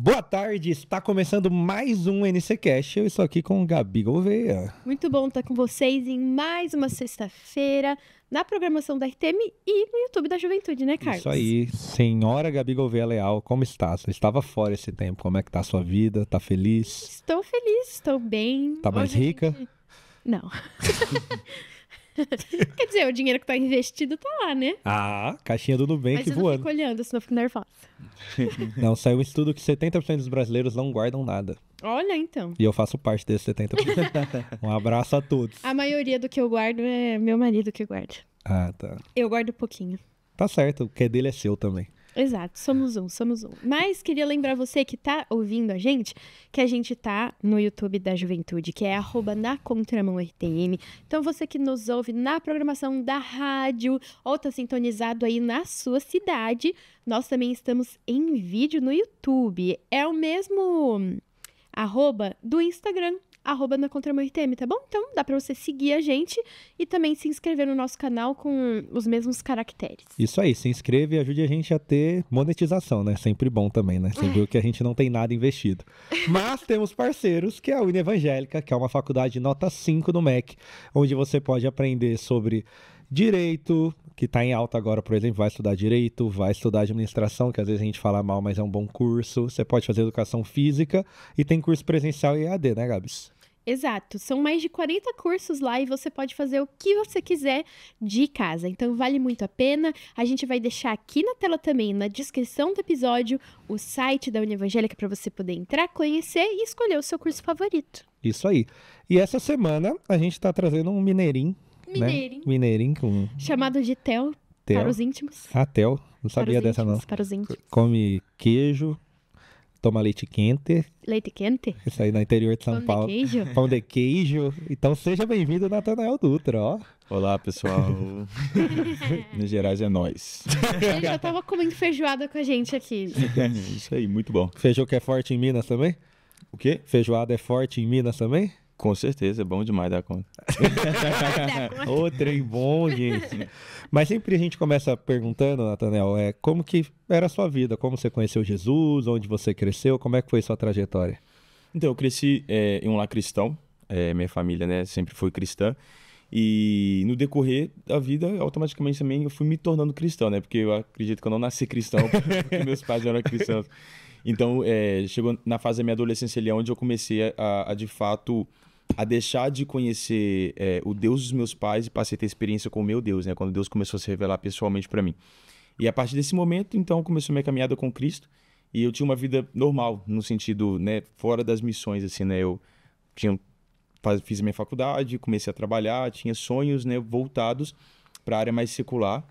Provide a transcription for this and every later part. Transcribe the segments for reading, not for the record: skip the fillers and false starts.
Boa tarde, está começando mais um NCcast. Eu estou aqui com Gabi Gouveia. Muito bom estar com vocês em mais uma sexta-feira na programação da RTM e no YouTube da Juventude, né, Carlos? Isso aí, senhora Gabi Gouveia Leal, como está? Você estava fora esse tempo, como é que está a sua vida? Tá feliz? Estou feliz, estou bem. Tá mais rica? Não. Quer dizer, o dinheiro que tá investido tá lá, né? Ah, caixinha do Nubank Mas eu não voando. fico olhando, senão eu fico nervosa. Não, saiu um estudo que 70% dos brasileiros não guardam nada. Olha, então. E eu faço parte desses 70%. Um abraço a todos. A maioria do que eu guardo é meu marido que guarda. Ah, tá. Eu guardo pouquinho. Tá certo, o que é dele é seu também. Exato, somos um. Mas queria lembrar você que tá ouvindo a gente, que a gente tá no YouTube da Juventude, que é @nacontramãortm. Então você que nos ouve na programação da rádio ou tá sintonizado aí na sua cidade, nós também estamos em vídeo no YouTube. É o mesmo arroba do Instagram, @nacontramãortm, tá bom? Então dá pra você seguir a gente e também se inscrever no nosso canal com os mesmos caracteres. Isso aí, se inscreve e ajude a gente a ter monetização, né? Sempre bom também, né? Você viu que a gente não tem nada investido. Mas temos parceiros, que é a Uni Evangélica, que é uma faculdade nota 5 no MEC, onde você pode aprender sobre direito, que está em alta agora, por exemplo, vai estudar direito, vai estudar administração, que às vezes a gente fala mal, mas é um bom curso. Você pode fazer educação física e tem curso presencial e EAD, né, Gabs? Exato, são mais de 40 cursos lá e você pode fazer o que você quiser de casa, então vale muito a pena. A gente vai deixar aqui na tela também, na descrição do episódio, o site da Uni Evangélica para você poder entrar, conhecer e escolher o seu curso favorito. Isso aí. E essa semana a gente está trazendo um mineirinho, Mineirinho. né? Mineirinho com Chamado de Tel, Tel. para os íntimos. Ah, Tel. Não Para sabia os dessa, não. íntimos, para os íntimos. Come queijo, toma leite quente. Leite quente? Isso aí no interior de São Pão de Paulo. queijo? Pão de queijo. Então seja bem-vindo, Natanael Dutra, ó. Olá, pessoal. Minas Gerais é nóis. Ele já tava comendo feijoada com a gente aqui. Isso aí, muito bom. Feijão que é forte em Minas também? O quê? Feijoada é forte em Minas também? Com certeza, é bom demais dar conta. Ô, trem bom, gente. Mas sempre a gente começa perguntando, Natanael, como que era a sua vida? Como você conheceu Jesus? Onde você cresceu? Como é que foi sua trajetória? Então, eu cresci em um lar cristão. Minha família, né, sempre foi cristã. E no decorrer da vida, automaticamente também eu fui me tornando cristão, né? Porque eu acredito que eu não nasci cristão, porque meus pais eram cristãos. Então, chegou na fase da minha adolescência ali, onde eu comecei a de fato, a deixar de conhecer o Deus dos meus pais e passei a ter experiência com o meu Deus, né? Quando Deus começou a se revelar pessoalmente para mim. E a partir desse momento, então, começou minha caminhada com Cristo e eu tinha uma vida normal, no sentido, né, fora das missões, assim, né? Eu fiz a minha faculdade, comecei a trabalhar, tinha sonhos, né, voltados para a área mais secular,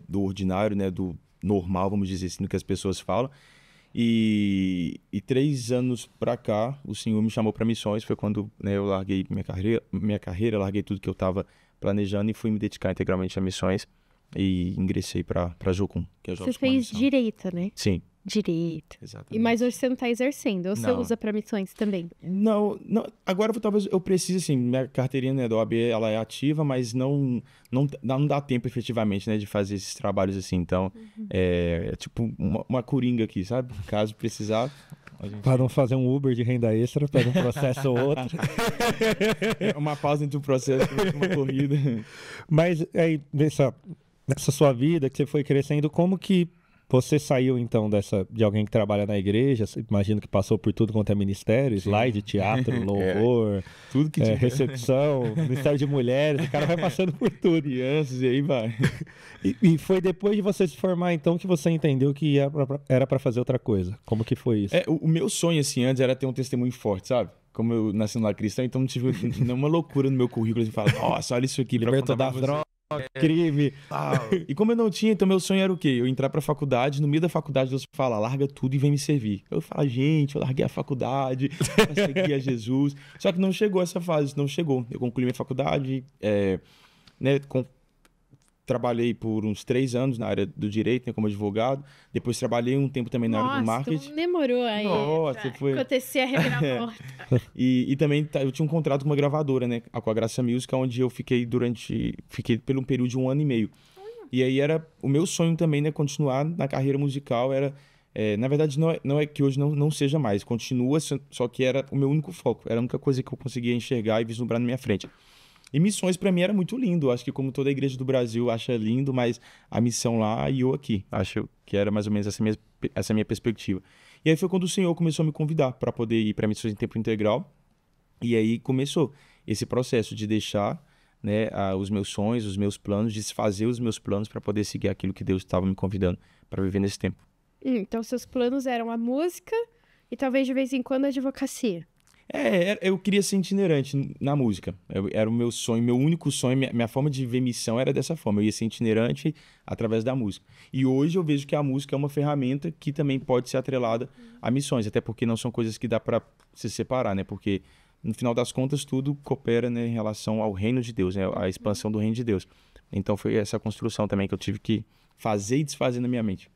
do ordinário, né, do normal, vamos dizer assim, do que as pessoas falam. E 3 anos pra cá, o Senhor me chamou para missões. Foi quando, né, eu larguei minha carreira, larguei tudo que eu estava planejando e fui me dedicar integralmente a missões e ingressei para Jocum, que é Você Jovens com fez Missão. Direito, né? Sim, Direito. exatamente. Mas hoje você não tá exercendo, ou você Não. usa para missões também? Não, agora talvez eu precise, assim, minha carteirinha, né, da OAB, ela é ativa, mas não dá tempo efetivamente, né, de fazer esses trabalhos assim, então é tipo uma coringa aqui, sabe? Caso precisar, a gente... Para não fazer um Uber de renda extra, pega um processo ou outro. uma pausa entre um processo e uma corrida. Mas aí, nessa sua vida que você foi crescendo, como que você saiu, então, de alguém que trabalha na igreja? Imagino que passou por tudo quanto é ministério, slide, teatro, louvor, Tudo que tiver. recepção, ministério de mulheres, o cara vai passando por tudo. Crianças, e aí vai. E foi depois de você se formar, então, que você entendeu que era para fazer outra coisa. Como que foi isso? O meu sonho, assim, antes era ter um testemunho forte, sabe? Como eu nasci no lar cristão, então não tive nenhuma loucura no meu currículo de falar, nossa, olha isso aqui pra Libertou contar das pra você. drogas, crime. E como eu não tinha, então meu sonho era o quê? Eu entrar pra faculdade, no meio da faculdade Deus fala, larga tudo e vem me servir. Eu falo, gente, eu larguei a faculdade pra seguir a Jesus. Só que não chegou essa fase, não chegou. Eu concluí minha faculdade, né, trabalhei por uns 3 anos na área do direito, né, como advogado. Depois trabalhei um tempo também na área do marketing. Então demorou aí Nossa, pra foi... acontecer a reviravolta. E também eu tinha um contrato com uma gravadora, né? Com a Graça Music, onde eu fiquei pelo um período de 1 ano e meio. E aí era o meu sonho também, né? Continuar na carreira musical, era Na verdade, não é que hoje não seja mais, continua, só que era o meu único foco, era a única coisa que eu conseguia enxergar e vislumbrar na minha frente. E missões para mim era muito lindo, acho que como toda igreja do Brasil acha lindo, mas a missão lá e eu aqui, acho que era mais ou menos essa minha perspectiva. E aí foi quando o Senhor começou a me convidar para poder ir para missões em tempo integral, e aí começou esse processo de deixar, né, os meus sonhos, os meus planos, desfazer os meus planos para poder seguir aquilo que Deus estava me convidando para viver nesse tempo. Então, seus planos eram a música e talvez de vez em quando a advocacia. Eu queria ser itinerante na música. Era o meu sonho, meu único sonho, minha forma de ver missão era dessa forma. Eu ia ser itinerante através da música. E hoje eu vejo que a música é uma ferramenta que também pode ser atrelada a missões, até porque não são coisas que dá para se separar, né? Porque no final das contas tudo coopera, né, em relação ao reino de Deus, né? A expansão do reino de Deus. Então foi essa construção também que eu tive que fazer e desfazer na minha mente.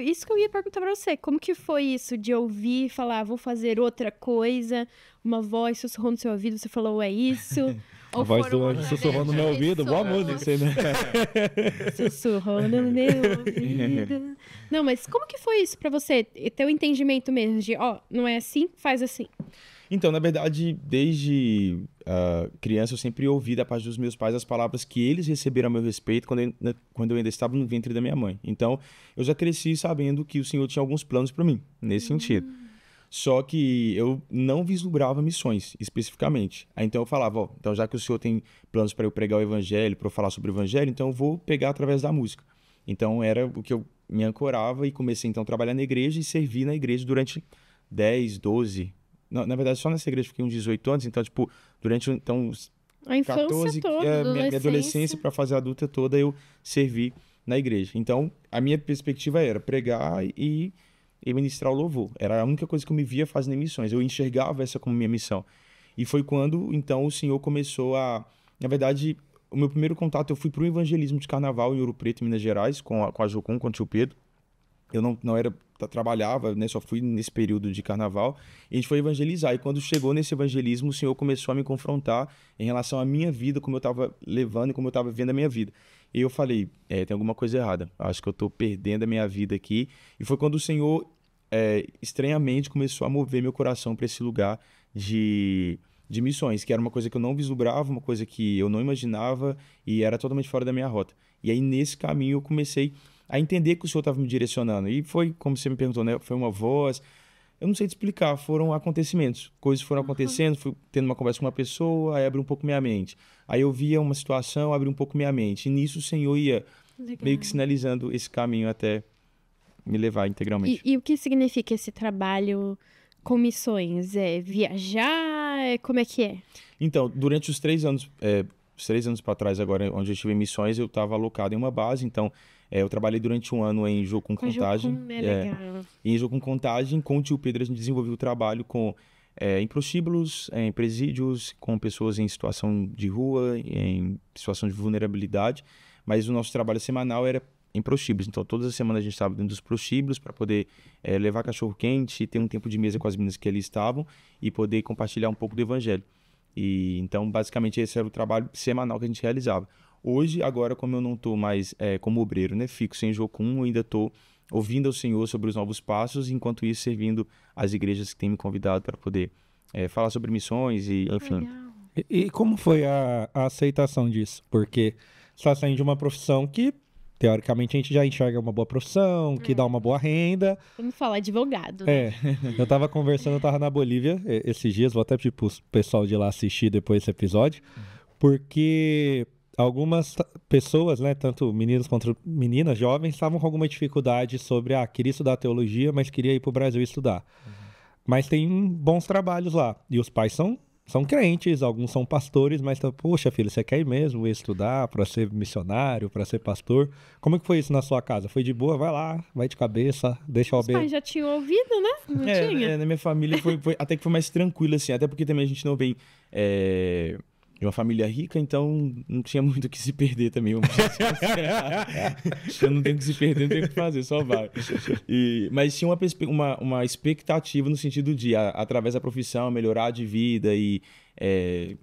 Isso que eu ia perguntar pra você. Como que foi isso de ouvir e falar, vou fazer outra coisa? Uma voz sussurrou no seu ouvido, você falou, é isso? A voz do anjo sussurrou no meu ouvido, boa música, né? Sussurrou no meu ouvido. Não, mas como que foi isso pra você? Ter o entendimento mesmo de, não é assim, faz assim. Então, na verdade, desde criança eu sempre ouvi da parte dos meus pais as palavras que eles receberam a meu respeito quando eu ainda estava no ventre da minha mãe. Então, eu já cresci sabendo que o Senhor tinha alguns planos para mim, nesse sentido. Só que eu não vislumbrava missões, especificamente. Aí, então eu falava, então já que o Senhor tem planos para eu pregar o evangelho, para eu falar sobre o evangelho, então eu vou pegar através da música. Então era o que eu me ancorava e comecei então a trabalhar na igreja e servir na igreja durante 10, 12... Não, na verdade, só nessa igreja eu fiquei uns 18 anos, então, tipo, durante a infância 14, toda, minha adolescência para fase adulta toda, eu servi na igreja. Então, a minha perspectiva era pregar e ministrar o louvor. Era a única coisa que eu me via fazendo em missões. Eu enxergava essa como minha missão. E foi quando, então, o Senhor começou a... Na verdade, o meu primeiro contato, eu fui para o evangelismo de carnaval em Ouro Preto, Minas Gerais, com a Jocum, com o tio Pedro. Eu não era... trabalhava, né, só fui nesse período de carnaval, e a gente foi evangelizar, e quando chegou nesse evangelismo, o Senhor começou a me confrontar em relação à minha vida, como eu estava levando e como eu estava vivendo a minha vida. E eu falei, tem alguma coisa errada, acho que eu estou perdendo a minha vida aqui, e foi quando o Senhor, estranhamente, começou a mover meu coração para esse lugar de missões, que era uma coisa que eu não vislumbrava, uma coisa que eu não imaginava, e era totalmente fora da minha rota. E aí, nesse caminho, eu comecei a entender que o Senhor estava me direcionando. E foi, como você me perguntou, né? Foi uma voz. Eu não sei te explicar, foram acontecimentos. Coisas foram acontecendo, fui tendo uma conversa com uma pessoa, aí abriu um pouco minha mente. Aí eu via uma situação, abriu um pouco minha mente. E nisso o Senhor ia meio que sinalizando esse caminho até me levar integralmente. E o que significa esse trabalho com missões? É viajar? Como é que é? Então, durante os 3 anos... Os 3 anos para trás, agora, onde eu estive em missões, eu estava alocado em uma base. Então, eu trabalhei durante 1 ano em Jocum Contagem. Legal. E em Jocum Contagem, com o tio Pedro, a gente desenvolveu o trabalho em prostíbulos, em presídios, com pessoas em situação de rua, em situação de vulnerabilidade. Mas o nosso trabalho semanal era em prostíbulos. Então, todas as semanas a gente estava dentro dos prostíbulos para poder levar cachorro-quente, ter um tempo de mesa com as meninas que ali estavam e poder compartilhar um pouco do evangelho. E então, basicamente, esse era o trabalho semanal que a gente realizava. Hoje, agora, como eu não estou mais como obreiro, né, fixo em Jocum, eu ainda estou ouvindo ao Senhor sobre os novos passos, enquanto isso, servindo as igrejas que têm me convidado para poder falar sobre missões e, enfim. E como foi a aceitação disso? Porque você está saindo de uma profissão que, teoricamente, a gente já enxerga uma boa profissão, que dá uma boa renda. Vamos falar advogado, né? Eu tava conversando, eu tava na Bolívia esses dias, vou até pedir pro pessoal de lá assistir depois esse episódio, porque algumas pessoas, né, tanto meninos quanto meninas, jovens, estavam com alguma dificuldade sobre, queria estudar teologia, mas queria ir pro Brasil estudar. Mas tem bons trabalhos lá, e os pais são crentes, alguns são pastores, mas, poxa, filho, você quer ir mesmo estudar para ser missionário, para ser pastor? Como que foi isso na sua casa? Foi de boa? Vai lá, vai de cabeça, deixa o Os pais já tinham ouvido, né? Não tinha? Na minha família até que foi mais tranquilo, assim, até porque também a gente não vem de uma família rica, então não tinha muito o que se perder também, vamos dizer assim. Eu não tenho que se perder, não tenho o que fazer, só vai. Mas tinha uma expectativa no sentido de, através da profissão, melhorar de vida e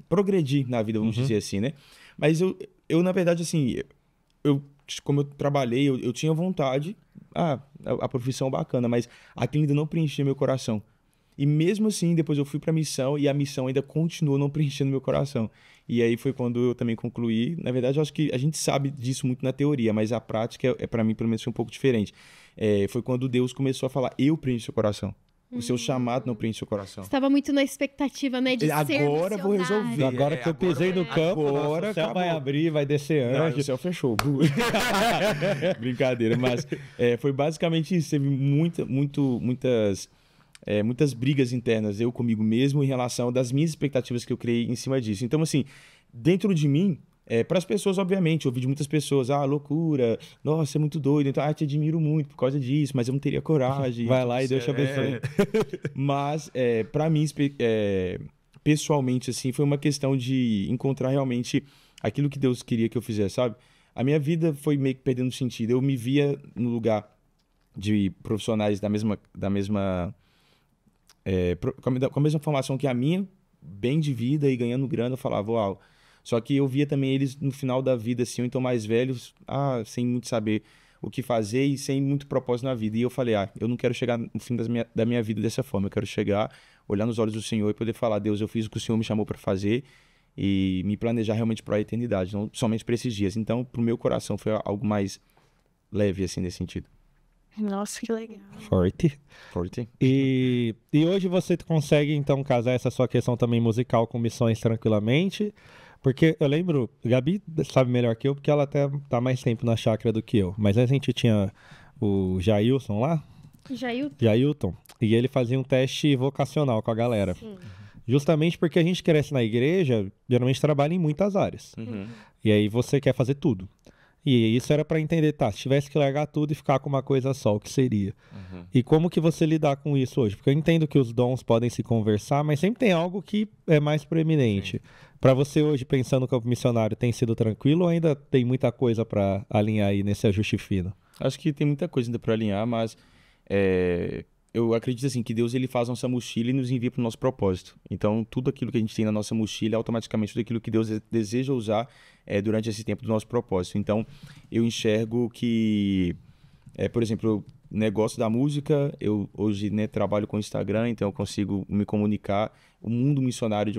progredir na vida, vamos dizer assim, né? Mas eu, na verdade, assim, como eu trabalhei, eu tinha vontade, a profissão bacana, mas aquilo ainda não preenchia meu coração. E mesmo assim, depois eu fui para a missão e a missão ainda continuou não preenchendo meu coração. E aí foi quando eu também concluí. Na verdade, eu acho que a gente sabe disso muito na teoria, mas a prática para mim, pelo menos, foi um pouco diferente. Foi quando Deus começou a falar, eu preencho seu coração. O seu chamado não preenche seu coração. Você estava muito na expectativa, né, de ser Agora vou resolver. Agora que eu pisei no campo, agora o céu vai abrir, vai descer anjo. O céu fechou. Brincadeira, mas foi basicamente isso. Teve muitas brigas internas, eu comigo mesmo, em relação das minhas expectativas que eu criei em cima disso. Então, assim, dentro de mim, para as pessoas, obviamente, eu ouvi de muitas pessoas, loucura, nossa, é muito doido, então, te admiro muito por causa disso, mas eu não teria coragem. Vai lá e Deus te abençoe. Mas, para mim, pessoalmente, assim, foi uma questão de encontrar realmente aquilo que Deus queria que eu fizesse, sabe? A minha vida foi meio que perdendo sentido. Eu me via no lugar de profissionais com a mesma formação que a minha, bem de vida e ganhando grana, eu falava, uau. Só que eu via também eles no final da vida, assim, ou então mais velhos, sem muito saber o que fazer e sem muito propósito na vida. E eu falei, eu não quero chegar no fim da minha vida dessa forma. Eu quero chegar, olhar nos olhos do Senhor e poder falar, Deus, eu fiz o que o Senhor me chamou para fazer e me planejar realmente para a eternidade, não somente para esses dias. Então, pro meu coração foi algo mais leve, assim, nesse sentido. Nossa, que legal. Forte. E hoje você consegue, então, casar essa sua questão também musical com missões tranquilamente? Porque eu lembro, Gabi sabe melhor que eu, porque ela até tá mais tempo na chácara do que eu. Mas antes a gente tinha o Jailson lá. Jailton. E ele fazia um teste vocacional com a galera. Sim. Justamente porque a gente cresce na igreja, geralmente trabalha em muitas áreas. Uhum. E aí você quer fazer tudo. E isso era pra entender, se tivesse que largar tudo e ficar com uma coisa só, o que seria? Uhum. E como que você lidar com isso hoje? Porque eu entendo que os dons podem se conversar, mas sempre tem algo que é mais proeminente. Para você hoje, pensando como missionário, tem sido tranquilo ou ainda tem muita coisa para alinhar aí nesse ajuste fino? Acho que tem muita coisa ainda para alinhar, mas eu acredito assim que Deus ele faz nossa mochila e nos envia para o nosso propósito. Então, tudo aquilo que a gente tem na nossa mochila é automaticamente tudo aquilo que Deus deseja usar durante esse tempo do nosso propósito. Então, eu enxergo que, por exemplo, o negócio da música, eu hoje trabalho com o Instagram, então eu consigo me comunicar o mundo missionário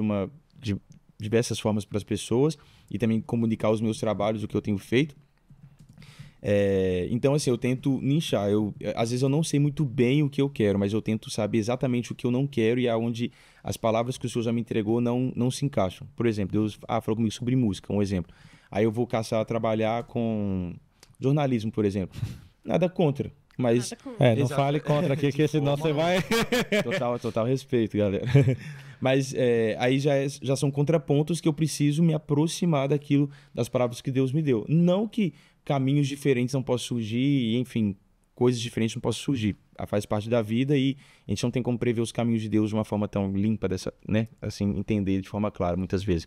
de diversas formas para as pessoas e também comunicar os meus trabalhos, o que eu tenho feito. Então, assim, eu tento nichar. Às vezes eu não sei muito bem o que eu quero, mas eu tento saber exatamente o que eu não quero e aonde as palavras que o Senhor já me entregou não se encaixam. Por exemplo, Deus falou comigo sobre música, um exemplo. Aí eu vou trabalhar com jornalismo, por exemplo. Nada contra, mas... não fale contra aqui, que senão você vai... Total respeito, galera. Mas aí já são contrapontos que eu preciso me aproximar das palavras que Deus me deu. Não que caminhos diferentes não possam surgir, e, enfim, coisas diferentes não possam surgir. Faz parte da vida e a gente não tem como prever os caminhos de Deus de uma forma tão limpa, assim, entender de forma clara, muitas vezes.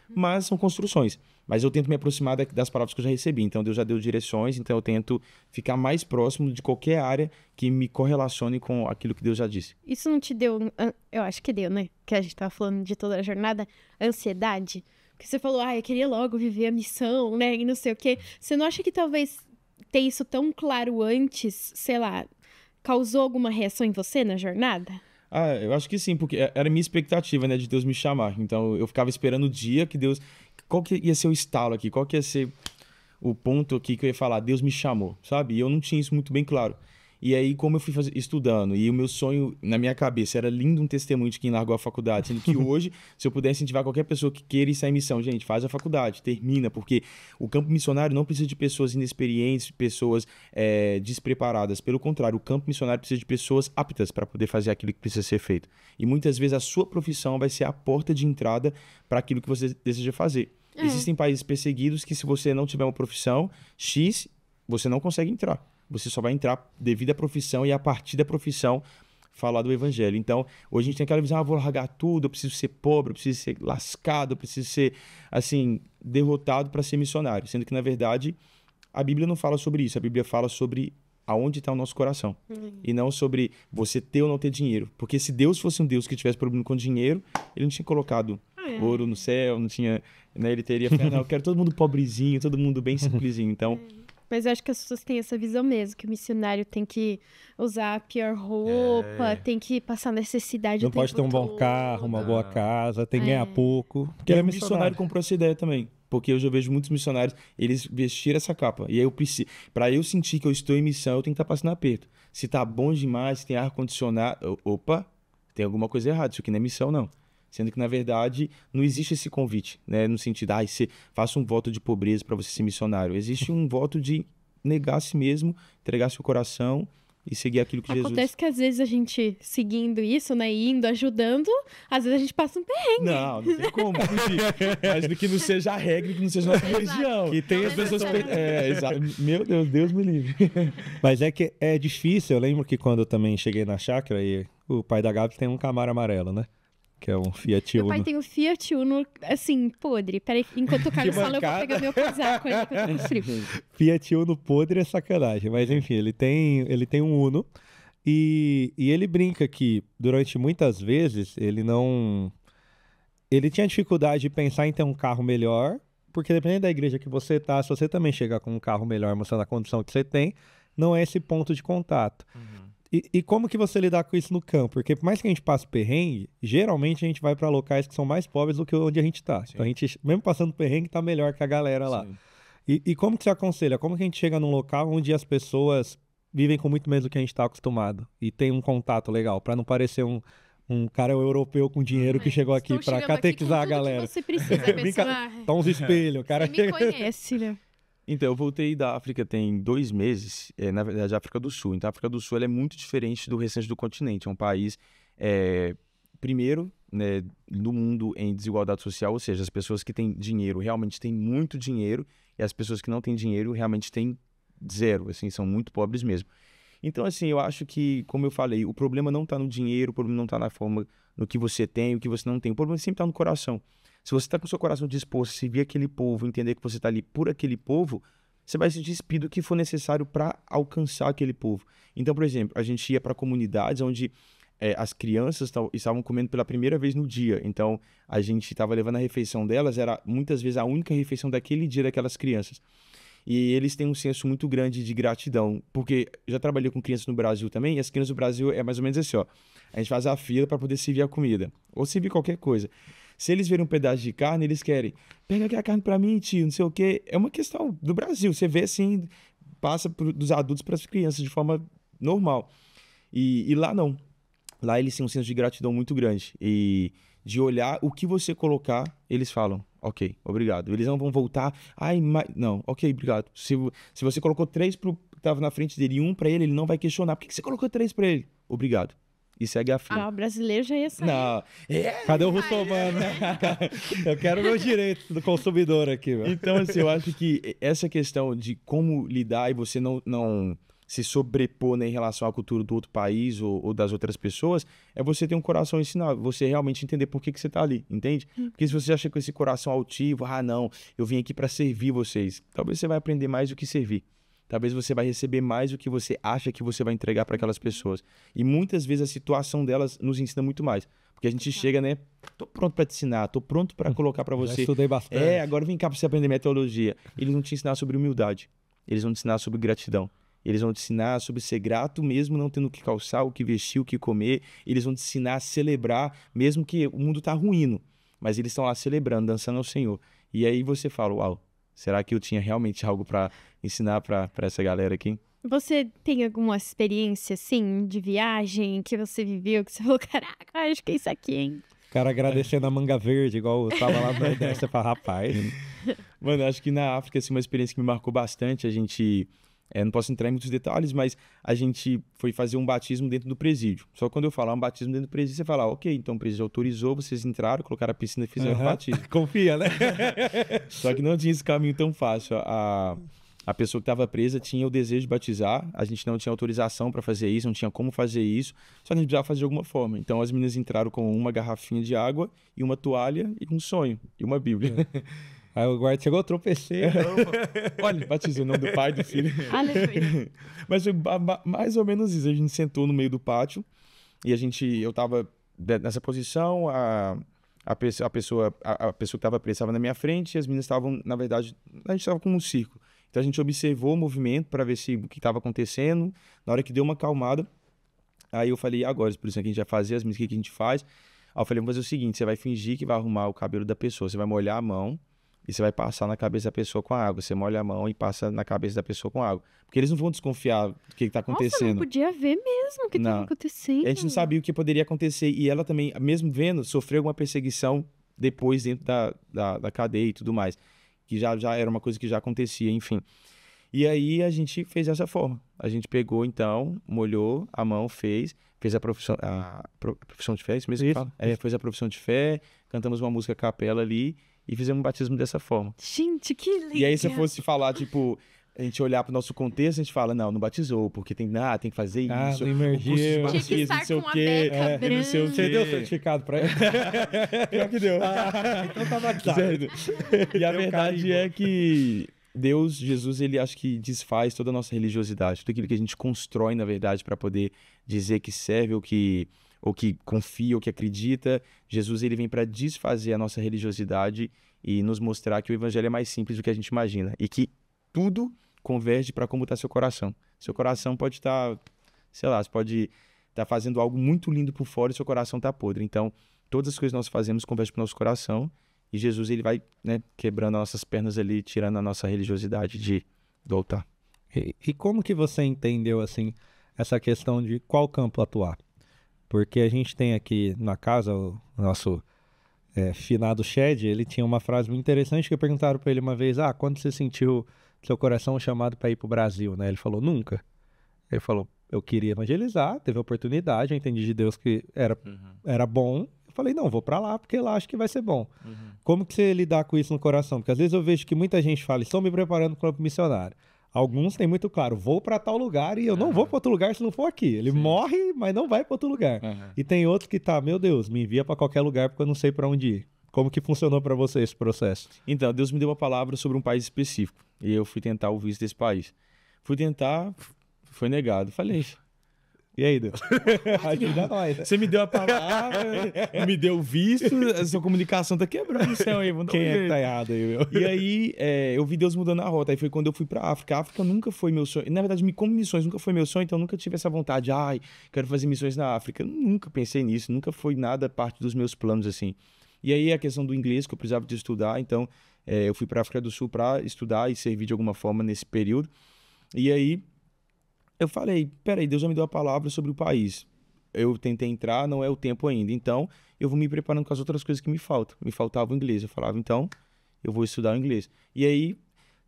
Mas são construções. Mas eu tento me aproximar das palavras que eu já recebi. Então, Deus já deu direções, então eu tento ficar mais próximo de qualquer área que me correlacione com aquilo que Deus já disse. Isso não te deu, eu acho que deu, né? Que a gente tava falando de toda a jornada, ansiedade? Porque você falou, eu queria logo viver a missão, né? E não sei o quê. Você não acha que talvez ter isso tão claro antes, sei lá, causou alguma reação em você na jornada? Eu acho que sim, porque era a minha expectativa, de Deus me chamar. Então, eu ficava esperando o dia que Deus... Qual que ia ser o estalo aqui? Qual que ia ser o ponto aqui que eu ia falar? Deus me chamou, sabe? E eu não tinha isso muito bem claro. E aí, como eu fui estudando, e o meu sonho na minha cabeça era lindo um testemunho de quem largou a faculdade, sendo que hoje, se eu puder incentivar qualquer pessoa que queira ir sair em missão, gente, faz a faculdade, termina, porque o campo missionário não precisa de pessoas inexperientes, pessoas despreparadas. Pelo contrário, o campo missionário precisa de pessoas aptas para poder fazer aquilo que precisa ser feito. E muitas vezes a sua profissão vai ser a porta de entrada para aquilo que você deseja fazer. Existem países perseguidos que, se você não tiver uma profissão X, você não consegue entrar. Você só vai entrar devido à profissão e a partir da profissão falar do evangelho. Então, hoje a gente tem aquela visão, vou largar tudo, eu preciso ser pobre, eu preciso ser lascado, eu preciso ser, assim, derrotado para ser missionário. Sendo que, na verdade, a Bíblia não fala sobre isso. A Bíblia fala sobre aonde está o nosso coração. E não sobre você ter ou não ter dinheiro. Porque se Deus fosse um Deus que tivesse problema com dinheiro, ele não tinha colocado ouro no céu, não tinha... Ele teria falado, não, eu quero todo mundo pobrezinho, todo mundo bem simplesinho. Então... Mas eu acho que as pessoas têm essa visão mesmo, que o missionário tem que usar a pior roupa, tem que passar necessidade Não o pode ter tempo um bom todo. carro, uma boa casa, tem que ganhar pouco. Porque E ele aí é o missionário comprou essa ideia também. Porque hoje eu vejo muitos missionários, eles vestiram essa capa. E aí eu preciso. Pra eu sentir que eu estou em missão, eu tenho que estar passando aperto. Se tá bom demais, se tem ar-condicionado. Opa, tem alguma coisa errada. Isso aqui não é missão, não. Sendo que, na verdade, não existe esse convite, né? No sentido, você faça um voto de pobreza para você ser missionário. Existe um voto de negar a si mesmo, entregar seu coração e seguir aquilo que Jesus... Acontece que às vezes a gente, seguindo isso, né, indo, ajudando, às vezes a gente passa um perrengue. Não tem como fugir. Mas que não seja a regra, que não seja a nossa religião. Que tem As pessoas... exato. Meu Deus, Deus me livre. Mas é que é difícil. Eu lembro que quando eu também cheguei na chácara, e o pai da Gabi tem um Camaro amarelo, né? Que é um Fiat Meu Uno. pai tem um Fiat Uno, assim, podre. Peraí, enquanto o Carlos fala, eu vou pegar meu casaco ali, porque eu tô com frio. Fiat Uno podre é sacanagem. Mas enfim, ele tem um Uno. E ele brinca que durante muitas vezes ele não... Ele tinha dificuldade de pensar em ter um carro melhor, porque dependendo da igreja que você tá, se você também chegar com um carro melhor, mostrando a condição que você tem, não é esse ponto de contato. E como que você lidar com isso no campo? Porque por mais que a gente passe perrengue, geralmente a gente vai para locais que são mais pobres do que onde a gente tá. Então a gente, mesmo passando perrengue, tá melhor que a galera lá. E como que você aconselha? Como que a gente chega num local onde as pessoas vivem com muito menos do que a gente tá acostumado e tem um contato legal, para não parecer um cara europeu com dinheiro que chegou aqui para catequizar a galera. Que você precisa, pessoa. Tá uns espelhos, o cara Você me conhece, né? Então, eu voltei da África tem 2 meses, na verdade, África do Sul. Então, a África do Sul ela é muito diferente do restante do continente. É um país, primeiro, né, do mundo em desigualdade social, ou seja, as pessoas que têm dinheiro realmente têm muito dinheiro e as pessoas que não têm dinheiro realmente têm zero, assim, são muito pobres mesmo. Então, assim, eu acho que, como eu falei, o problema não está no dinheiro, o problema não está na forma, no que você tem, o que você não tem. O problema sempre está no coração. Se você está com o seu coração disposto a servir aquele povo, entender que você está ali por aquele povo, você vai se despir do que for necessário para alcançar aquele povo. Então, por exemplo, a gente ia para comunidades onde as crianças estavam comendo pela primeira vez no dia. Então, a gente estava levando a refeição delas, era muitas vezes a única refeição daquele dia daquelas crianças. E eles têm um senso muito grande de gratidão, porque eu já trabalhei com crianças no Brasil também, e as crianças do Brasil é mais ou menos assim, ó. A gente faz a fila para poder servir a comida, ou servir qualquer coisa. Se eles verem um pedaço de carne, eles querem, pega aqui a carne para mim, tio, não sei o quê. É uma questão do Brasil, você vê assim, passa dos adultos para as crianças de forma normal. E lá não. Lá eles têm um senso de gratidão muito grande. E de olhar o que você colocar, eles falam, ok, obrigado. Eles não vão voltar, não, ok, obrigado. Se você colocou 3 pro que tava na frente dele e 1 para ele não vai questionar. Por que você colocou 3 para ele? Obrigado. E segue a fila. O brasileiro já ia sair. Não. Cadê o russomano? Eu quero meus direitos do consumidor aqui, meu. Então, assim, eu acho que essa questão de como lidar e você não se sobrepor, né, em relação à cultura do outro país ou das outras pessoas, é você ter um coração ensinado, você realmente entender por que você tá ali, entende? Porque se você já chega com esse coração altivo, não, eu vim aqui para servir vocês, talvez você vai aprender mais do que servir. Talvez você vai receber mais do que você acha que você vai entregar para aquelas pessoas. E muitas vezes a situação delas nos ensina muito mais. Porque a gente chega, né? Tô pronto para te ensinar, tô pronto para colocar para você. Já estudei bastante. Agora vem cá para você aprender meteorologia. Eles vão te ensinar sobre humildade. Eles vão te ensinar sobre gratidão. Eles vão te ensinar sobre ser grato mesmo não tendo o que calçar, o que vestir, o que comer. Eles vão te ensinar a celebrar mesmo que o mundo tá ruindo. Mas eles estão lá celebrando, dançando ao Senhor. E aí você fala, uau, será que eu tinha realmente algo para ensinar para essa galera aqui? Você tem alguma experiência, assim, de viagem que você viveu, que você falou, caraca, acho que é isso aqui, hein? Cara agradecendo a manga verde, igual eu tava lá no Nordeste, você fala, rapaz. Mano, acho que na África, assim, uma experiência que me marcou bastante, a gente... não posso entrar em muitos detalhes, mas a gente foi fazer um batismo dentro do presídio. Só que quando eu falar um batismo dentro do presídio, você fala, ok, então o presídio autorizou, vocês entraram, colocaram a piscina e fizeram o batismo. Confia, né? Só que não tinha esse caminho tão fácil. A pessoa que estava presa tinha o desejo de batizar, a gente não tinha autorização para fazer isso, não tinha como fazer isso, só que a gente precisava fazer de alguma forma. Então as meninas entraram com uma garrafinha de água e uma toalha e um sonho, e uma Bíblia. Aí o guarda chegou, tropecei. Olha, batizou em nome do Pai, do Filho. Aleluia. Mas foi mais ou menos isso. A gente sentou no meio do pátio e eu tava nessa posição, a pessoa que estava presa estava na minha frente e as meninas estavam, na verdade, a gente estava como um círculo. Então a gente observou o movimento para ver se o que estava acontecendo. Na hora que deu uma acalmada, aí eu falei, agora, por isso que a gente vai fazer, as músicas que a gente faz. Aí eu falei, vamos fazer o seguinte, você vai fingir que vai arrumar o cabelo da pessoa, você vai molhar a mão e você vai passar na cabeça da pessoa com água. Você molha a mão e passa na cabeça da pessoa com água. Porque eles não vão desconfiar do que está acontecendo. Nossa, não podia ver mesmo o que estava acontecendo. A gente não sabia o que poderia acontecer. E ela também, mesmo vendo, sofreu uma perseguição depois dentro da cadeia e tudo mais. Que já era uma coisa que já acontecia, enfim. E aí a gente fez dessa forma. A gente pegou, então, molhou a mão, fez a profissão de fé, isso mesmo que fala? Fez a profissão de fé, cantamos uma música a capela ali e fizemos um batismo dessa forma. Gente, que legal! E aí se eu fosse falar, tipo, a gente olhar pro nosso contexto, a gente fala, não batizou, porque tem que fazer isso. Não emergiu. Tinha que estar não sei com o a quê. beca branca. Não sei o quê. Você deu o certificado pra ele? Pior que deu. Então tá batizado. Certo. E a verdade é que Deus, Jesus, ele acho que desfaz toda a nossa religiosidade, tudo aquilo que a gente constrói, na verdade, para poder dizer que serve ou que confia ou que acredita. Jesus, ele vem para desfazer a nossa religiosidade e nos mostrar que o evangelho é mais simples do que a gente imagina e que tudo converge para como está seu coração. Seu coração pode estar, sei lá, você pode estar fazendo algo muito lindo por fora e seu coração está podre. Então, todas as coisas que nós fazemos convergem para o nosso coração. E Jesus, ele vai, né, quebrando as nossas pernas ali, tirando a nossa religiosidade do altar. E como que você entendeu, assim, essa questão de qual campo atuar? Porque a gente tem aqui na casa, o nosso finado Shed, ele tinha uma frase muito interessante que perguntaram para ele uma vez, quando você sentiu seu coração chamado para ir para o Brasil, né? Ele falou, nunca. Ele falou, eu queria evangelizar, teve a oportunidade, eu entendi de Deus que era bom. Falei, não, vou pra lá porque lá acho que vai ser bom. Como que você lidar com isso no coração? Porque às vezes eu vejo que muita gente fala, estou me preparando para o missionário. Alguns têm muito claro, vou pra tal lugar e eu não vou pra outro lugar se não for aqui. Ele morre, mas não vai pra outro lugar. E tem outros que meu Deus, me envia pra qualquer lugar porque eu não sei pra onde ir. Como que funcionou pra você esse processo? Então, Deus me deu uma palavra sobre um país específico. E eu fui tentar o visto desse país. Fui tentar, foi negado. Falei, e aí, Deus? Ajuda nós. Você me deu a palavra, me deu o visto, a sua comunicação tá quebrando o céu aí. Quem é que tá errado aí, meu? E aí, eu vi Deus mudando a rota. Aí foi quando eu fui pra África. A África nunca foi meu sonho. Na verdade, como missões nunca foi meu sonho, então eu nunca tive essa vontade. Quero fazer missões na África. Eu nunca pensei nisso, nunca foi nada parte dos meus planos, assim. E aí, a questão do inglês, que eu precisava de estudar, então eu fui pra África do Sul pra estudar e servir de alguma forma nesse período. E aí, eu falei, peraí, Deus já me deu a palavra sobre o país. Eu tentei entrar, não é o tempo ainda. Então, eu vou me preparando com as outras coisas que me faltam. Me faltava o inglês. Eu falava, então, eu vou estudar o inglês. E aí,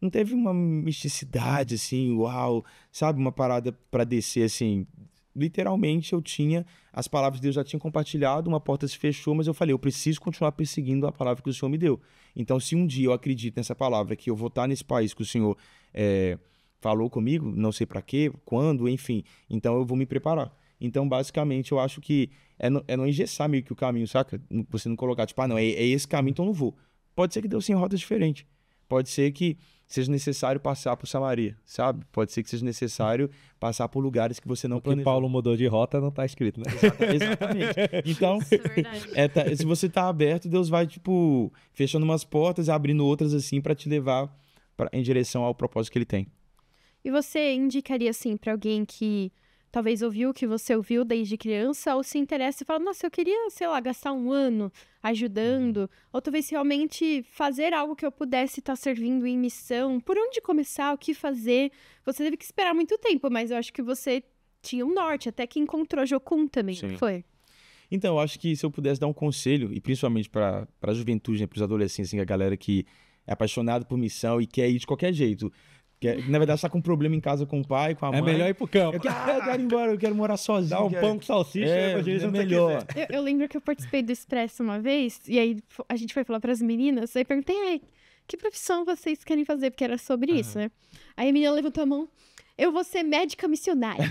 não teve uma misticidade, assim, uau, sabe? Uma parada pra descer, assim. Literalmente, eu tinha, as palavras de Deus já tinham compartilhado, uma porta se fechou, mas eu falei, eu preciso continuar perseguindo a palavra que o Senhor me deu. Então, se um dia eu acredito nessa palavra, que eu vou estar nesse país que o Senhor falou comigo, não sei pra quê, quando, enfim, então eu vou me preparar. Então, basicamente, eu acho que é não engessar meio que o caminho, saca? Você não colocar, tipo, não, é esse caminho, então eu não vou. Pode ser que Deus tenha rotas diferentes. Pode ser que seja necessário passar por Samaria, sabe? Pode ser que seja necessário passar por lugares que você não planejou. Porque Paulo mudou de rota, não tá escrito, né? Exatamente. Então, Isso é verdade. se você tá aberto, Deus vai, tipo, fechando umas portas e abrindo outras, assim, pra te levar em direção ao propósito que ele tem. E você indicaria, assim, pra alguém que talvez ouviu o que você ouviu desde criança ou se interessa e fala, nossa, eu queria, sei lá, gastar um ano ajudando, ou talvez realmente fazer algo que eu pudesse estar servindo em missão. Por onde começar? O que fazer? Você teve que esperar muito tempo, mas eu acho que você tinha um norte, até que encontrou Jocum também, Sim. foi? Então, eu acho que se eu pudesse dar um conselho, e principalmente para a juventude, né, para os adolescentes, assim, a galera que é apaixonada por missão e quer ir de qualquer jeito, na verdade está com um problema em casa com o pai, com a mãe. É melhor ir pro campo. Eu quero ir embora, eu quero morar sozinho. Dá um pão com salsicha, é melhor. Eu lembro que eu participei do Expresso uma vez, e aí a gente foi falar pras meninas, aí perguntei, que profissão vocês querem fazer? Porque era sobre isso, né? Aí a menina levantou a mão, eu vou ser médica missionária.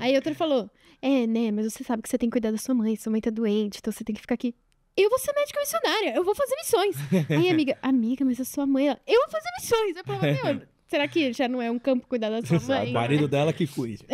Aí a outra falou, né, mas você sabe que você tem que cuidar da sua mãe tá doente, então você tem que ficar aqui. Eu vou ser médica missionária, eu vou fazer missões. Aí a amiga, mas a sua mãe, ela, eu vou fazer missões. Eu falava, meu, será que já não é um campo cuidar da sua mãe? O marido dela que cuide.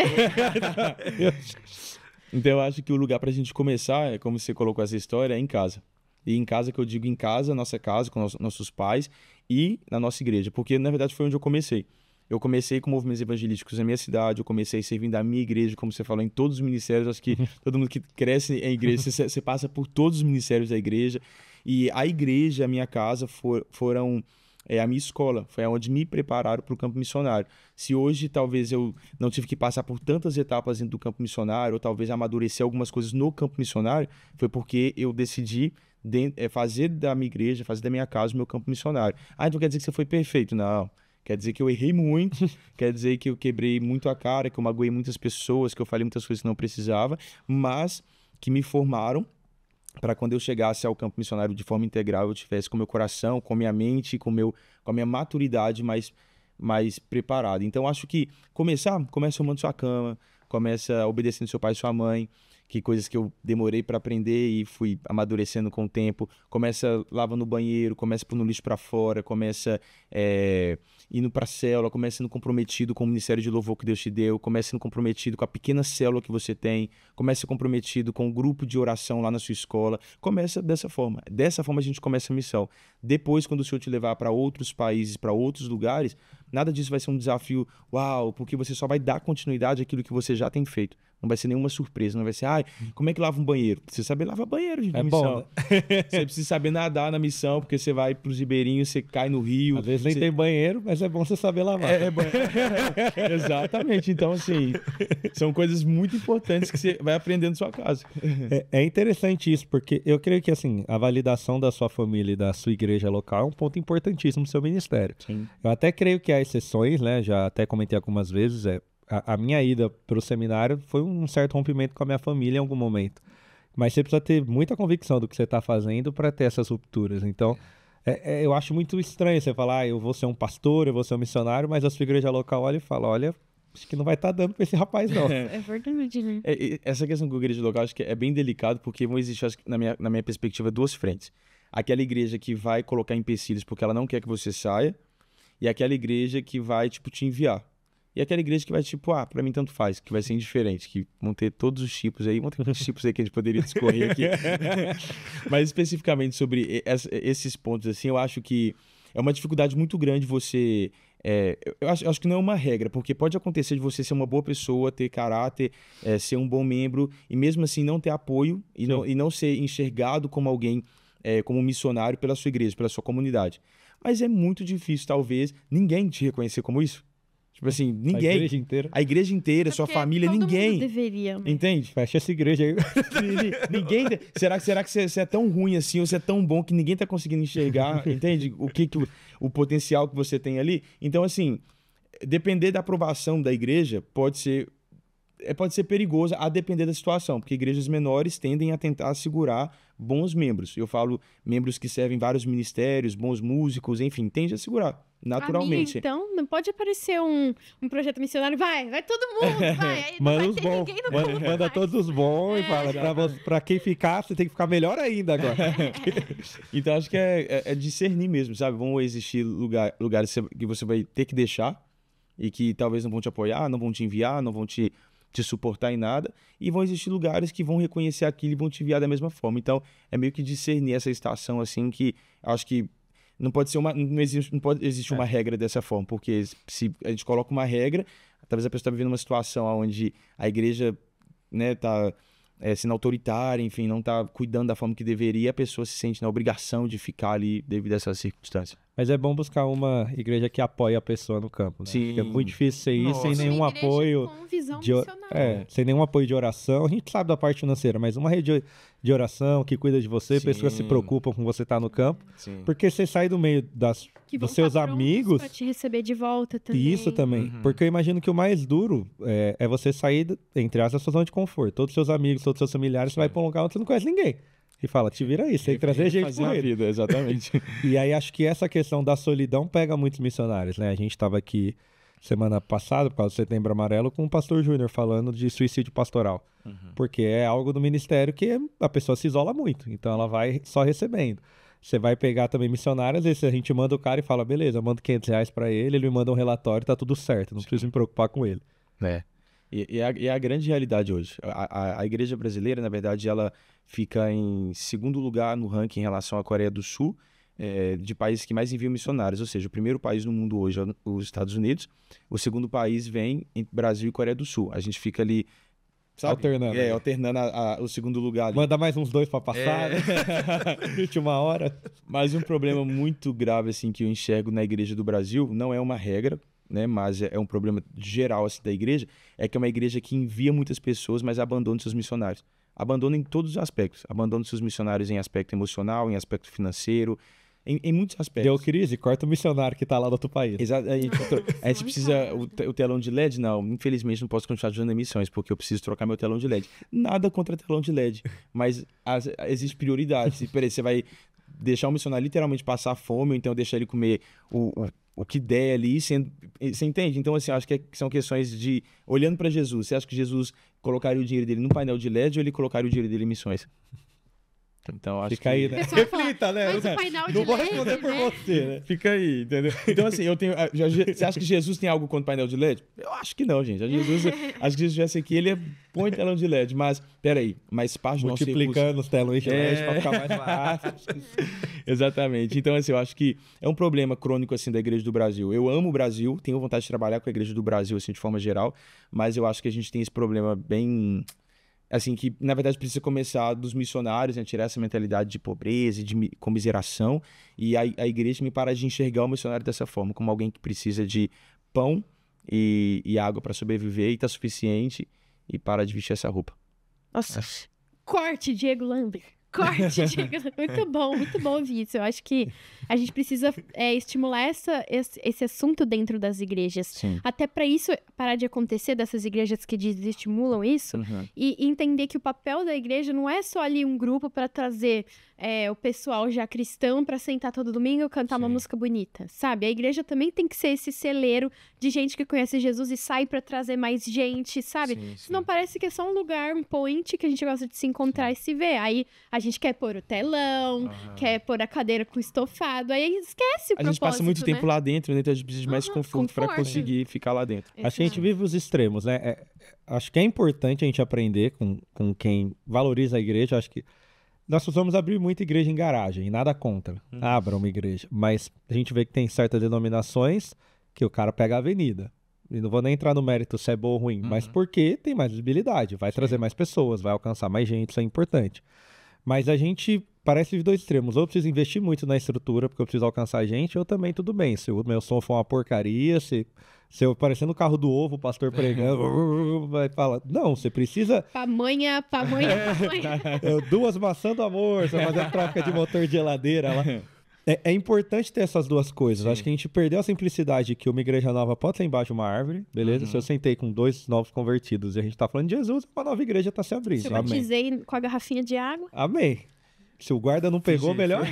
Então eu acho que o lugar pra gente começar, como você colocou essa história, é em casa. E em casa, que eu digo em casa, nossa casa, com nossos pais e na nossa igreja. Porque, na verdade, foi onde eu comecei. Eu comecei com movimentos evangelísticos na minha cidade, eu comecei servindo da minha igreja, como você falou, em todos os ministérios. Acho que todo mundo que cresce em igreja, você passa por todos os ministérios da igreja. E a igreja, a minha casa, foram a minha escola, foi onde me prepararam para o campo missionário. Se hoje talvez eu não tive que passar por tantas etapas dentro do campo missionário, ou talvez amadurecer algumas coisas no campo missionário, foi porque eu decidi fazer da minha igreja, fazer da minha casa o meu campo missionário. Então quer dizer que você foi perfeito? Não. Quer dizer que eu errei muito, quer dizer que eu quebrei muito a cara, que eu magoei muitas pessoas, que eu falei muitas coisas que não precisava, mas que me formaram para quando eu chegasse ao campo missionário de forma integral, eu tivesse com o meu coração, com a minha mente, com a minha maturidade mais preparada. Então, acho que começa arrumando sua cama, começa obedecendo seu pai e sua mãe, que coisas que eu demorei para aprender e fui amadurecendo com o tempo. Começa lavando o banheiro, começa pondo lixo para fora, começa indo para a célula, começa sendo comprometido com o ministério de louvor que Deus te deu, começa sendo comprometido com a pequena célula que você tem, começa comprometido com o grupo de oração lá na sua escola. Começa dessa forma. Dessa forma a gente começa a missão. Depois, quando o Senhor te levar para outros países, para outros lugares, nada disso vai ser um desafio, uau, porque você só vai dar continuidade àquilo que você já tem feito. Não vai ser nenhuma surpresa, não vai ser, como é que lava um banheiro? Precisa saber lavar banheiro, gente, na missão. Bom, né? Você precisa saber nadar na missão, porque você vai pros ribeirinhos, você cai no rio. Às vezes nem tem banheiro, mas é bom você saber lavar. Exatamente. Então, assim, são coisas muito importantes que você vai aprendendo na sua casa. É interessante isso, porque eu creio que, assim, a validação da sua família e da sua igreja local é um ponto importantíssimo no seu ministério. Sim. Eu até creio que há exceções, né? Já até comentei algumas vezes, a minha ida para o seminário foi um certo rompimento com a minha família em algum momento. Mas você precisa ter muita convicção do que você está fazendo para ter essas rupturas. Então, eu acho muito estranho você falar, eu vou ser um pastor, eu vou ser um missionário, mas a sua igreja local olha e fala, olha, acho que não vai estar dando para esse rapaz, não. É verdade, né? Essa questão com a igreja local, acho que é bem delicado, porque vão existir, acho que, na minha perspectiva, duas frentes. Aquela igreja que vai colocar empecilhos porque ela não quer que você saia, e aquela igreja que vai, tipo, te enviar. E aquela igreja que vai, tipo, pra mim tanto faz, que vai ser indiferente, que vão ter todos os tipos aí, vão ter muitos tipos aí que a gente poderia discorrer aqui. Mas especificamente sobre esses pontos, assim, eu acho que é uma dificuldade muito grande você... eu acho que não é uma regra, porque pode acontecer de você ser uma boa pessoa, ter caráter, ser um bom membro, e mesmo assim não ter apoio e não ser enxergado como alguém, como missionário pela sua igreja, pela sua comunidade. Mas é muito difícil, talvez, ninguém te reconhecer como isso. Tipo assim, ninguém. A igreja inteira, sua família, todo ninguém. Mundo deveria, né? Entende? Fecha essa igreja aí. Ninguém. Será que você é tão ruim assim, ou você é tão bom que ninguém tá conseguindo enxergar, entende? O potencial que você tem ali. Então, assim, depender da aprovação da igreja pode ser perigoso a depender da situação, porque igrejas menores tendem a tentar segurar bons membros. Eu falo membros que servem vários ministérios, bons músicos, enfim, tende a segurar, naturalmente. Então, não pode aparecer um projeto missionário, vai todo mundo, vai. Aí não vai ter ninguém no culto, manda todos os bons e fala, pra quem ficar, você tem que ficar melhor ainda agora. Então, acho que é discernir mesmo, sabe? Vão existir lugares que você vai ter que deixar e que talvez não vão te apoiar, não vão te enviar, não vão te suportar em nada, e vão existir lugares que vão reconhecer aquilo e vão te enviar da mesma forma. Então, é meio que discernir essa estação, assim, que acho que não pode existir uma regra dessa forma, porque se a gente coloca uma regra, talvez a pessoa está vivendo uma situação onde a igreja, né, tá sendo autoritária, enfim, não está cuidando da forma que deveria, a pessoa se sente na obrigação de ficar ali devido a essa circunstância. Mas é bom buscar uma igreja que apoie a pessoa no campo, né? Sim. Porque é muito difícil ser isso sem nenhum apoio com visão missionária. sem nenhum apoio de oração. A gente sabe da parte financeira, mas uma rede de oração que cuida de você, Sim. pessoas se preocupam com você estar no campo, Sim. porque você sai do meio dos seus amigos. Pra te receber de volta também. Isso também. Porque eu imagino que o mais duro é você sair, entre aspas, da sua zona de conforto. Todos os seus amigos, todos os seus familiares, você vai pra um lugar onde você não conhece ninguém. E fala, te vira aí, você tem que trazer gente pra vida, exatamente. E aí acho que essa questão da solidão pega muitos missionários, né? A gente estava aqui semana passada, por causa do Setembro Amarelo, com o pastor Júnior falando de suicídio pastoral. Porque é algo do ministério que a pessoa se isola muito, então ela vai só recebendo. Você vai pegar também missionários, às vezes a gente manda o cara e fala, beleza, eu mando R$500 pra ele me manda um relatório, tá tudo certo, não preciso me preocupar com ele. E é a grande realidade hoje. A igreja brasileira, na verdade, ela fica em segundo lugar no ranking em relação à Coreia do Sul, de países que mais enviam missionários, ou seja, o primeiro país no mundo hoje é os Estados Unidos, o segundo país vem entre Brasil e Coreia do Sul. A gente fica ali, sabe? Alternando. Alternando o segundo lugar ali. Manda mais uns 2 pra passar, né? Última hora. Mas um problema muito grave, assim, que eu enxergo na igreja do Brasil, não é uma regra, né? Mas é um problema geral, assim, da igreja, é que é uma igreja que envia muitas pessoas, mas abandona seus missionários. Abandona em todos os aspectos. Abandona seus missionários em aspecto emocional, em aspecto financeiro, em muitos aspectos. Deu crise, corta o missionário que tá lá do outro país. Exato. A gente precisa... O telão de LED, não. Infelizmente, não posso continuar ajudando emissões, porque eu preciso trocar meu telão de LED. Nada contra telão de LED, mas existe prioridade. Peraí, você vai deixar o missionário literalmente passar fome, ou então deixar ele comer o que der ali, você entende? Então, assim, acho que são questões de... Olhando para Jesus, você acha que Jesus colocaria o dinheiro dele num painel de LED ou ele colocaria o dinheiro dele em missões? Então, acho Fica aí, né? Reflita, né? Mas o painel de Não vou LED, responder por né? você, né? Fica aí, entendeu? Então, assim, você acha que Jesus tem algo contra painel de LED? Eu acho que não, gente. Acho que Jesus estivesse aqui, ele põe telão de LED, mas, peraí, mas parte do nosso recurso... Multiplicando os telões de LED pra ficar mais barato. Exatamente. Então, assim, eu acho que é um problema crônico, assim, da Igreja do Brasil. Eu amo o Brasil, tenho vontade de trabalhar com a Igreja do Brasil, assim, de forma geral, mas eu acho que a gente tem esse problema bem... Assim, que na verdade precisa começar dos missionários, né? Tirar essa mentalidade de pobreza e de comiseração, e a igreja me para de enxergar o missionário dessa forma, como alguém que precisa de pão e água para sobreviver e tá suficiente, e para de vestir essa roupa. Nossa, corte, Diego Lander. Corte, Diego. Muito bom ouvir isso. Eu acho que a gente precisa estimular esse assunto dentro das igrejas. Sim. Até para isso parar de acontecer, dessas igrejas que desestimulam isso, e entender que o papel da igreja não é só ali um grupo para trazer o pessoal já cristão para sentar todo domingo e cantar uma música bonita, sabe? A igreja também tem que ser esse celeiro de gente que conhece Jesus e sai para trazer mais gente, sabe? Senão parece que é só um lugar, um point que a gente gosta de se encontrar e se ver. Aí a gente quer pôr o telão, quer pôr a cadeira com estofado, aí esquece o propósito, A gente passa muito né? tempo lá dentro, né? Então a gente precisa de mais conforto para conseguir ficar lá dentro. Acho que a gente vive os extremos, né? Acho que é importante a gente aprender com quem valoriza a igreja. Acho que nós precisamos abrir muita igreja em garagem, e nada contra. Abra uma igreja. Mas a gente vê que tem certas denominações que o cara pega a avenida. E não vou nem entrar no mérito se é bom ou ruim, mas porque tem mais visibilidade, vai trazer mais pessoas, vai alcançar mais gente, isso é importante. Mas a gente parece os dois extremos. Ou eu preciso investir muito na estrutura porque eu preciso alcançar gente, ou também tudo bem. Se o meu som for uma porcaria, se eu parecendo o carro do ovo, o pastor pregando, vai falar, não, você precisa... Pamonha. 2 maçãs do amor, você vai fazer troca de motor de geladeira lá. É importante ter essas duas coisas. Acho que a gente perdeu a simplicidade de que uma igreja nova pode ser embaixo de uma árvore, beleza? Se eu sentei com 2 novos convertidos e a gente tá falando de Jesus, uma nova igreja tá se abrindo. Se eu batizei com a garrafinha de água. Amém. Se o guarda não pegou, melhor.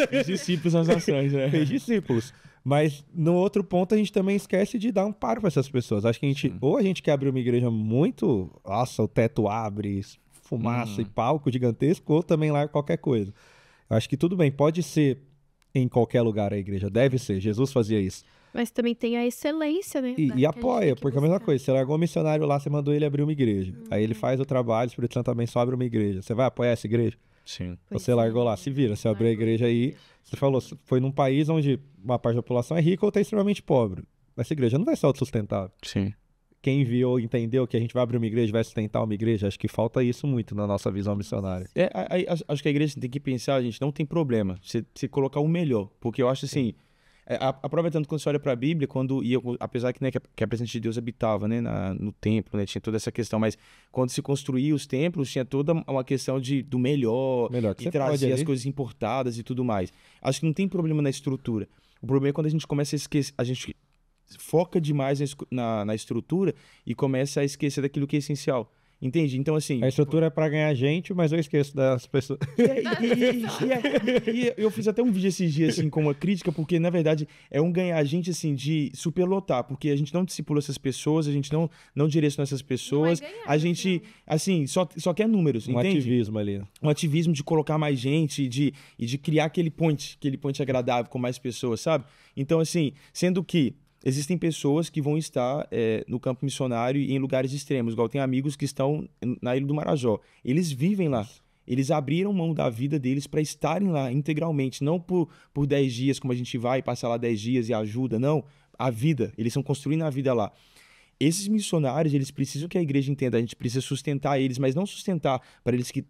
Fez discípulos nas nações, né? Fez discípulos. Mas no outro ponto a gente também esquece de dar um paro para essas pessoas. Acho que ou a gente quer abrir uma igreja muito... Nossa, o teto abre, fumaça e palco gigantesco, ou também larga qualquer coisa. Eu acho que tudo bem, pode ser em qualquer lugar a igreja, deve ser. Jesus fazia isso. Mas também tem a excelência, né? E apoia, porque é a mesma coisa. Você largou um missionário lá, você mandou ele abrir uma igreja. Aí ele faz o trabalho, o Espírito Santo também só abre uma igreja. Você vai apoiar essa igreja? Sim. Você largou lá, se vira. Você abriu a igreja aí, você falou, foi num país onde uma parte da população é rica ou está extremamente pobre. Essa igreja não vai ser autossustentável. Sim. Quem enviou entendeu que a gente vai abrir uma igreja, vai sustentar uma igreja. Acho que falta isso muito na nossa visão missionária. Acho que a igreja tem que pensar, gente, não tem problema você colocar o melhor. Porque eu acho assim, aproveitando quando você olha para a Bíblia, apesar que, né, que a presença de Deus habitava, né, no templo, né, tinha toda essa questão, mas quando se construía os templos, tinha toda uma questão do melhor que e trazer as coisas importadas e tudo mais. Acho que não tem problema na estrutura. O problema é quando a gente começa a esquecer, a gente foca demais na estrutura e começa a esquecer daquilo que é essencial. Entende? Então, assim... A estrutura é pra ganhar gente, mas eu esqueço das pessoas. E eu fiz até um vídeo esses dias, assim, com uma crítica, porque, na verdade, é um ganhar gente, assim, de superlotar, porque a gente não discipula essas pessoas, a gente não direciona essas pessoas, não é ganhar, a gente, assim, só quer números, entende? Ativismo ali. Um ativismo de colocar mais gente e de criar aquele point agradável com mais pessoas, sabe? Então, assim, sendo que existem pessoas que vão estar no campo missionário e em lugares extremos, igual tem amigos que estão na Ilha do Marajó. Eles vivem lá. Eles abriram mão da vida deles para estarem lá integralmente, não por 10 dias, como a gente vai e passa lá 10 dias e ajuda, não. A vida, eles estão construindo a vida lá. Esses missionários, eles precisam que a igreja entenda, a gente precisa sustentar eles, mas não sustentar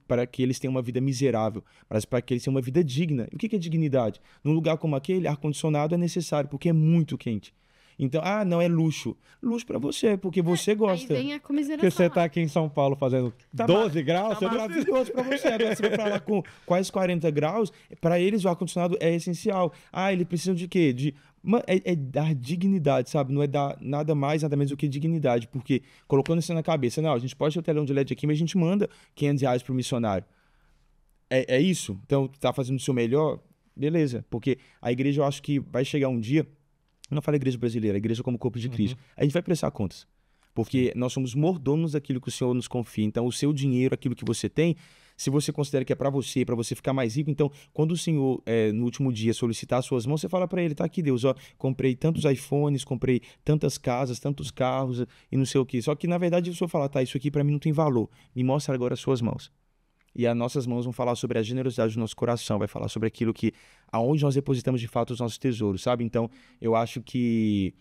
para que eles tenham uma vida miserável, mas para que eles tenham uma vida digna. E o que é dignidade? Num lugar como aquele, ar-condicionado é necessário, porque é muito quente. Então, não é luxo. Luxo pra você, porque você gosta. Aí vem a comiseração. Porque você tá aqui em São Paulo fazendo 12 graus, Tá maravilhoso pra você. Agora você vai pra lá com quase 40 graus, pra eles o ar-condicionado é essencial. Eles precisam de quê? É dar dignidade, sabe? Não é dar nada mais, nada menos do que dignidade, porque colocando isso na cabeça, não, a gente pode ter o telão de LED aqui, mas a gente manda R$500 pro missionário. É isso? Então, tá fazendo o seu melhor? Beleza. Porque a igreja, eu acho que vai chegar um dia. Eu não falo igreja brasileira, a igreja como corpo de Cristo. A gente vai prestar contas. Porque nós somos mordomos daquilo que o Senhor nos confia. Então, o seu dinheiro, aquilo que você tem, se você considera que é para você ficar mais rico, então, quando o Senhor, no último dia, solicitar as suas mãos, você fala para ele, tá aqui, Deus, ó, comprei tantos iPhones, comprei tantas casas, tantos carros e não sei o quê. Só que, na verdade, o Senhor fala, tá, isso aqui para mim não tem valor. Me mostra agora as suas mãos. E as nossas mãos vão falar sobre a generosidade do nosso coração, vai falar sobre aquilo que, aonde nós depositamos de fato os nossos tesouros, sabe? Então, eu acho que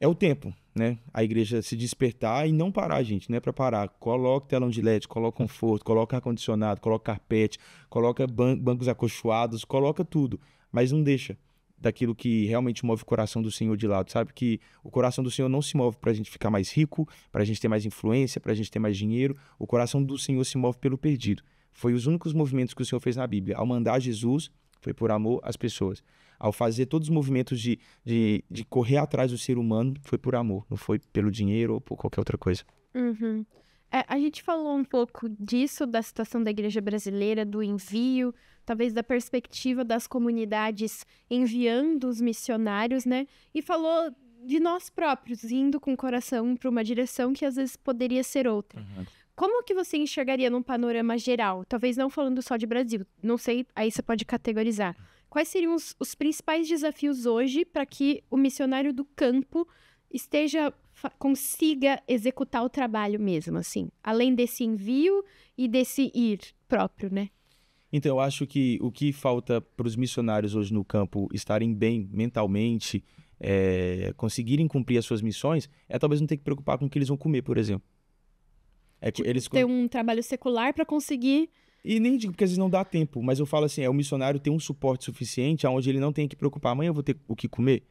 é o tempo, né? A igreja se despertar e não parar, gente, não é para parar. Coloca telão de LED, coloca conforto, coloca ar-condicionado, coloca carpete, coloca bancos acolchoados, coloca tudo, mas não deixa daquilo que realmente move o coração do Senhor de lado, sabe? Que o coração do Senhor não se move para a gente ficar mais rico, para a gente ter mais influência, para a gente ter mais dinheiro. O coração do Senhor se move pelo perdido. Foi os únicos movimentos que o Senhor fez na Bíblia. Ao mandar Jesus, foi por amor às pessoas. Ao fazer todos os movimentos de correr atrás do ser humano, foi por amor, não foi pelo dinheiro ou por qualquer outra coisa. Uhum. A gente falou um pouco disso, da situação da igreja brasileira, do envio, talvez da perspectiva das comunidades enviando os missionários, né? E falou de nós próprios, indo com o coração para uma direção que às vezes poderia ser outra. Uhum. Como que você enxergaria num panorama geral? Talvez não falando só de Brasil, não sei, aí você pode categorizar. Quais seriam os principais desafios hoje para que o missionário do campo consiga executar o trabalho mesmo, assim? Além desse envio e desse ir próprio, né? Então, eu acho que o que falta para os missionários hoje no campo estarem bem mentalmente, conseguirem cumprir as suas missões, talvez não ter que preocupar com o que eles vão comer, por exemplo. Ter um trabalho secular para conseguir... E nem digo porque às vezes não dá tempo, mas eu falo assim, o missionário tem um suporte suficiente onde ele não tem que preocupar, amanhã eu vou ter o que comer.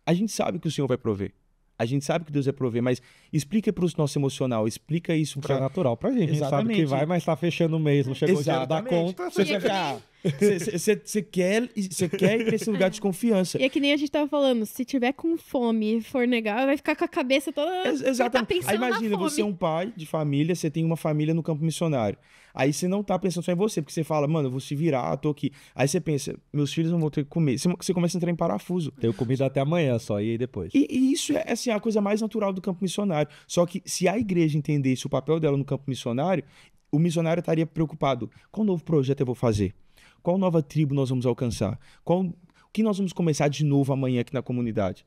A gente sabe que o Senhor vai prover. A gente sabe que Deus vai prover, mas explica para o nosso emocional, explica isso para... É natural pra gente. Exatamente. A gente sabe que vai, mas tá fechando o mês, não chegou o dinheiro da conta. Você quer ir para esse lugar de confiança. E é que nem a gente tava falando, se tiver com fome e for negar, vai ficar com a cabeça toda... Exatamente. Tá aí imagina, você é um pai de família, você tem uma família no campo missionário. Aí você não tá pensando só em você, porque você fala, mano, eu vou se virar, tô aqui. Aí você pensa, meus filhos não vão ter que comer. Você começa a entrar em parafuso. Tenho comida até amanhã só, e aí depois? E isso é assim, a coisa mais natural do campo missionário. Só que se a igreja entendesse o papel dela no campo missionário, o missionário estaria preocupado. Qual novo projeto eu vou fazer? Qual nova tribo nós vamos alcançar? O que nós vamos começar de novo amanhã aqui na comunidade?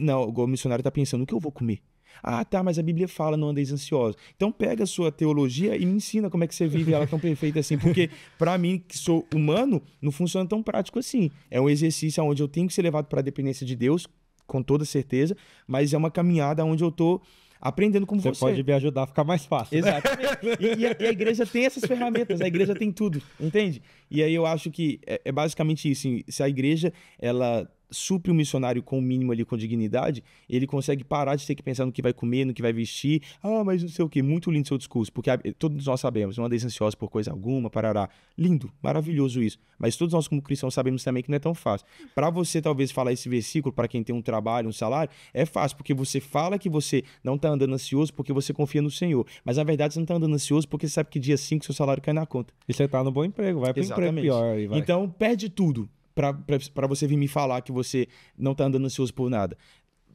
Não, o missionário está pensando, o que eu vou comer? Ah, tá, mas a Bíblia fala, não andeis ansiosos. Então pega a sua teologia e me ensina como é que você vive ela tão perfeita assim. Porque para mim, que sou humano, não funciona tão prático assim. É um exercício onde eu tenho que ser levado para a dependência de Deus, com toda certeza, mas é uma caminhada onde eu estou aprendendo como você. Você pode me ajudar a ficar mais fácil. Exatamente. E a igreja tem essas ferramentas, a igreja tem tudo, entende? E aí eu acho que é basicamente isso. Se a igreja, ela supre o missionário com o mínimo ali, com dignidade, ele consegue parar de ter que pensar no que vai comer, no que vai vestir. Ah, mas não sei o quê. Muito lindo seu discurso, porque todos nós sabemos, não andeis ansiosos por coisa alguma, parará. Lindo, maravilhoso isso. Mas todos nós como cristãos sabemos também que não é tão fácil. Para você talvez falar esse versículo, para quem tem um trabalho, um salário, é fácil, porque você fala que você não está andando ansioso porque você confia no Senhor. Mas na verdade você não está andando ansioso porque você sabe que dia 5 seu salário cai na conta. E você está no bom emprego, vai para o emprego pior. E vai. Então perde tudo. Para você vir me falar que você não tá andando ansioso por nada.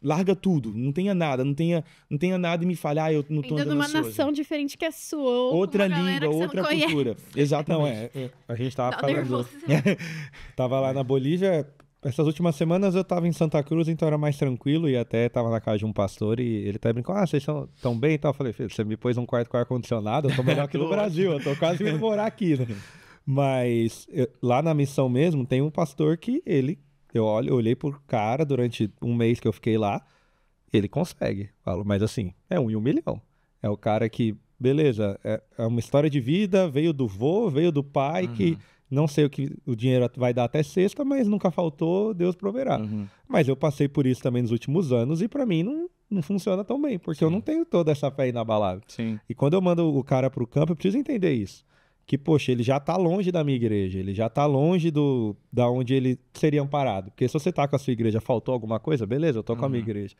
Larga tudo, não tenha nada e me fale, eu não tô andando ansioso. Numa nação diferente que a sua. Outra língua, outra cultura. Exatamente. A gente tava falando... Tava lá na Bolívia, essas últimas semanas eu tava em Santa Cruz, então era mais tranquilo e até tava na casa de um pastor e ele até brincou, vocês tão bem e tal. Eu falei, filho, você me pôs um quarto com ar-condicionado, eu tô melhor aqui no Brasil, eu tô quase vindo morar aqui, né? Mas lá na missão mesmo tem um pastor que eu olhei pro cara durante um mês que eu fiquei lá, ele consegue. Falo, mas assim, é 1 em 1 milhão. É o cara que, beleza, é uma história de vida, veio do vô, veio do pai, que não sei o que o dinheiro vai dar até sexta, mas nunca faltou, Deus proverá. Mas eu passei por isso também nos últimos anos e pra mim não funciona tão bem, porque eu não tenho toda essa fé inabalável. Sim. E quando eu mando o cara pro campo, eu preciso entender isso. Que, poxa, ele já tá longe da minha igreja, ele já tá longe da onde ele seria amparado. Porque se você tá com a sua igreja, faltou alguma coisa, beleza, eu tô com a minha igreja.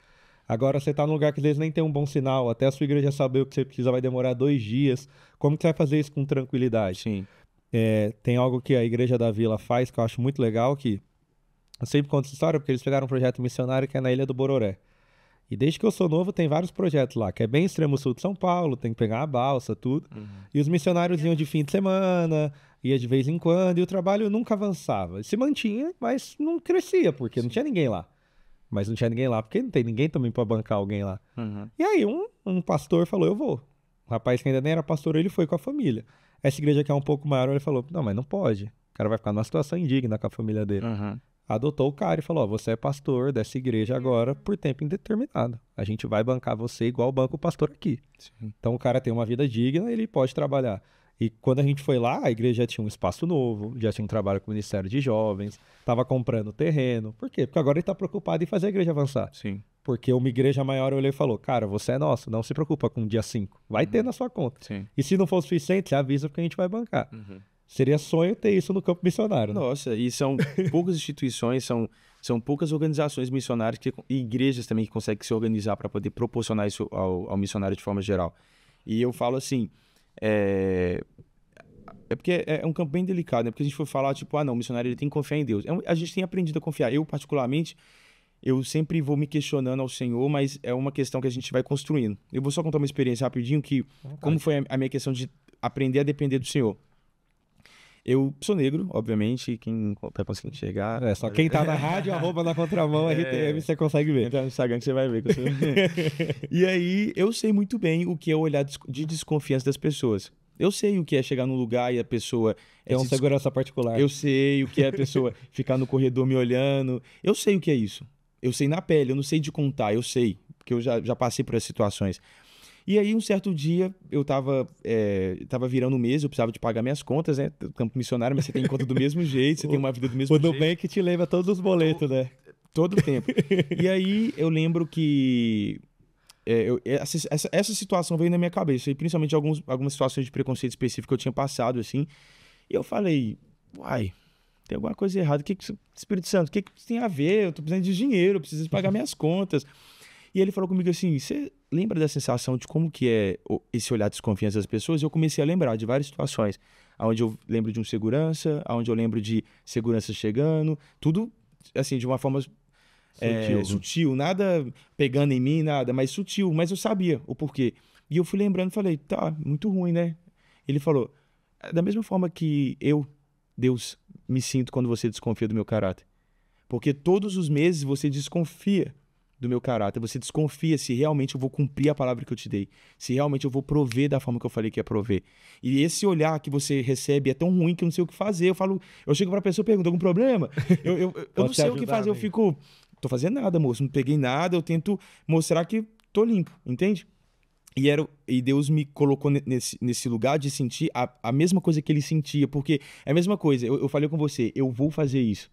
Agora você tá num lugar que às vezes nem tem um bom sinal, até a sua igreja saber o que você precisa vai demorar 2 dias. Como que você vai fazer isso com tranquilidade? Sim. Tem algo que a igreja da Vila faz que eu acho muito legal, que eu sempre conto essa história, porque eles pegaram um projeto missionário que é na Ilha do Bororé. E desde que eu sou novo, tem vários projetos lá, que é bem extremo sul de São Paulo, tem que pegar a balsa, tudo. E os missionários iam de fim de semana, ia de vez em quando, e o trabalho nunca avançava. Se mantinha, mas não crescia, porque não tinha ninguém lá. Mas não tinha ninguém lá, porque não tem ninguém também para bancar alguém lá. E aí um pastor falou, eu vou. O rapaz que ainda nem era pastor, ele foi com a família. Essa igreja que é um pouco maior, ele falou, não, mas não pode. O cara vai ficar numa situação indigna com a família dele. Adotou o cara e falou, você é pastor dessa igreja agora por tempo indeterminado. A gente vai bancar você igual banca o pastor aqui. Sim. Então o cara tem uma vida digna, ele pode trabalhar. E quando a gente foi lá, a igreja já tinha um espaço novo, já tinha um trabalho com o Ministério de Jovens, estava comprando terreno. Por quê? Porque agora ele está preocupado em fazer a igreja avançar. Sim. Porque uma igreja maior olhou e falou, cara, você é nosso, não se preocupa com o dia 5. Vai ter na sua conta. Sim. E se não for o suficiente, você avisa porque a gente vai bancar. Seria sonho ter isso no campo missionário. Né? Nossa, e são poucas instituições, são poucas organizações missionárias e igrejas também que conseguem se organizar para poder proporcionar isso ao missionário de forma geral. E eu falo assim, é porque é um campo bem delicado, né? Porque a gente for falar, tipo, não, o missionário ele tem que confiar em Deus. A gente tem aprendido a confiar. Eu, particularmente, eu sempre vou me questionando ao Senhor, mas é uma questão que a gente vai construindo. Eu vou só contar uma experiência rapidinho, como foi a minha questão de aprender a depender do Senhor. Eu sou negro, obviamente, quem vai conseguir enxergar. Só quem tá na rádio, @ na contramão, RTM, você consegue ver. Entra no Instagram que você vai ver. Que eu sou... E aí, eu sei muito bem o que é o olhar de desconfiança das pessoas. Eu sei o que é chegar num lugar e a pessoa... É um segurança particular. Eu sei o que é a pessoa ficar no corredor me olhando. Eu sei o que é isso. Eu sei na pele, eu não sei de contar, eu sei. Porque eu já passei por essas situações. E aí, um certo dia, eu tava virando o mês, eu precisava de pagar minhas contas, né? Campo missionário, mas você tem conta do mesmo jeito, você tem uma vida do mesmo jeito. O Nubank te lembra todos os boletos, né? Todo o tempo. E aí, eu lembro que... essa situação veio na minha cabeça, e principalmente algumas situações de preconceito específico que eu tinha passado, assim. E eu falei, uai, tem alguma coisa errada. Espírito Santo, o que tem a ver? Eu tô precisando de dinheiro, eu preciso pagar minhas contas. E ele falou comigo assim, você lembra da sensação de como que é esse olhar de desconfiança das pessoas? E eu comecei a lembrar de várias situações, onde eu lembro de um segurança, onde eu lembro de segurança chegando, tudo assim, de uma forma sutil, nada pegando em mim, nada, mas sutil, mas eu sabia o porquê. E eu fui lembrando e falei, tá, muito ruim, né? Ele falou, da mesma forma que eu, Deus, me sinto quando você desconfia do meu caráter. Porque todos os meses você desconfia do meu caráter, você desconfia se realmente eu vou cumprir a palavra que eu te dei, se realmente eu vou prover da forma que eu falei que ia prover. E esse olhar que você recebe é tão ruim que eu não sei o que fazer. Eu chego pra pessoa e pergunto, algum problema? Eu não sei o que fazer, eu fico, tô fazendo nada, moço, não peguei nada, eu tento mostrar que tô limpo, entende? E Deus me colocou nesse lugar de sentir a mesma coisa que ele sentia, porque é a mesma coisa, eu falei com você, eu vou fazer isso.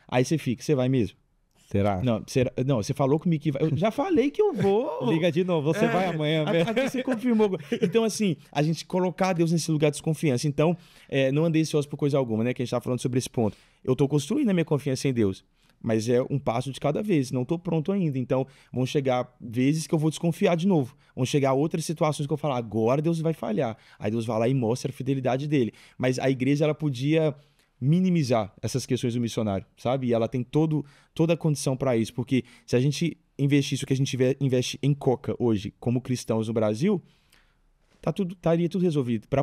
Aí você vai mesmo? Será? Não, você falou comigo que vai. Eu já falei que eu vou. Liga de novo, você vai amanhã mesmo. Aqui você confirmou. Então, assim, a gente colocar Deus nesse lugar de desconfiança. Então, não andei ansioso por coisa alguma, né? Que a gente tá falando sobre esse ponto. Eu tô construindo a minha confiança em Deus. Mas é um passo de cada vez, não tô pronto ainda. Então, vão chegar vezes que eu vou desconfiar de novo. Vão chegar outras situações que eu vou falar, agora Deus vai falhar. Aí Deus vai lá e mostra a fidelidade dele. Mas a igreja, ela podia minimizar essas questões do missionário, sabe? E ela tem toda a condição para isso, porque se a gente investisse o que a gente investe em coca hoje, como cristãos no Brasil, estaria tudo resolvido para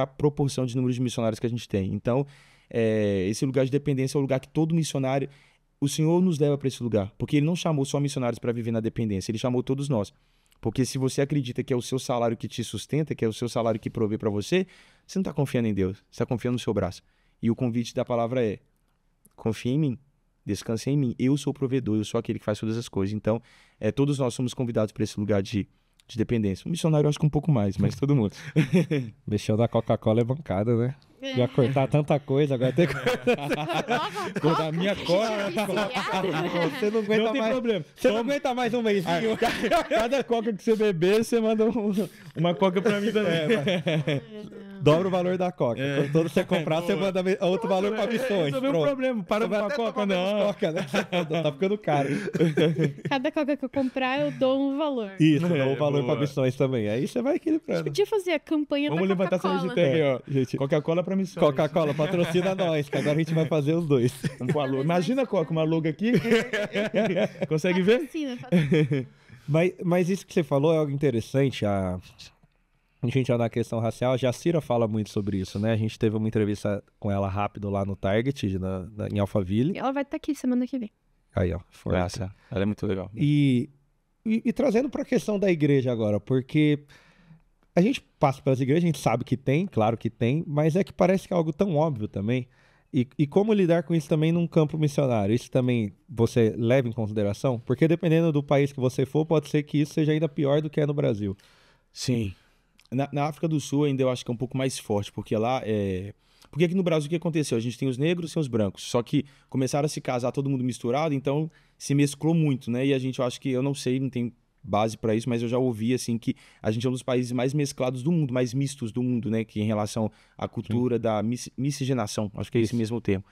a proporção de número de missionários que a gente tem. Então, esse lugar de dependência é o lugar que todo missionário o Senhor nos leva para esse lugar, porque Ele não chamou só missionários para viver na dependência, Ele chamou todos nós. Porque se você acredita que é o seu salário que te sustenta, que é o seu salário que provê para você, você não está confiando em Deus, você está confiando no seu braço. E o convite da palavra é: confie em mim, descanse em mim, eu sou o provedor, eu sou aquele que faz todas as coisas. Então, todos nós somos convidados para esse lugar de dependência. O missionário eu acho que um pouco mais, mas todo mundo. Mexeu da Coca-Cola é bancada, né? Já cortar tanta coisa, agora tem que cortar a minha coca. Você não aguenta Não tem mais. problema. Você não aguenta mais um mêsinho. Cada coca que você beber, você manda uma coca pra mim também. Dobra o valor da Coca. Quando todo você comprar, você manda outro valor pra missões. Resolveu o problema. Para com a Coca, não. Coca, né? Tá ficando caro. Cada Coca que eu comprar, eu dou um valor. Isso, dá um valor pra missões também. Aí você vai equilibrando. Podia fazer a campanha Vamos da levantar essa Coca-Cola. hashtag, ó. Gente, Coca-Cola pra missões. Coca-Cola, patrocina nós, que agora a gente vai fazer os dois. Vamos com a logo. Imagina a Coca, uma logo aqui. Consegue ver? Patrocina. Mas isso que você falou é algo interessante. A gente na questão racial, a Jacira fala muito sobre isso, né? A gente teve uma entrevista com ela rápido lá no Target, em Alphaville. Ela vai estar aqui semana que vem. Aí, ó. Forte. Graça. Ela é muito legal. E trazendo para a questão da igreja agora, porque a gente passa pelas igrejas, a gente sabe que tem, claro que tem, mas é que parece que é algo tão óbvio também. E como lidar com isso também num campo missionário? Isso também você leva em consideração? Porque dependendo do país que você for, pode ser que isso seja ainda pior do que é no Brasil. Sim. Na África do Sul ainda eu acho que é um pouco mais forte, porque lá é... Porque aqui no Brasil o que aconteceu? A gente tem os negros e os brancos, só que começaram a se casar todo mundo misturado, então se mesclou muito, né? E a gente, eu acho que, eu não sei, não tem base para isso, mas eu já ouvi, assim, que a gente é um dos países mais mesclados do mundo, mais mistos do mundo, né? Que em relação à cultura da miscigenação, acho que é esse mesmo o termo.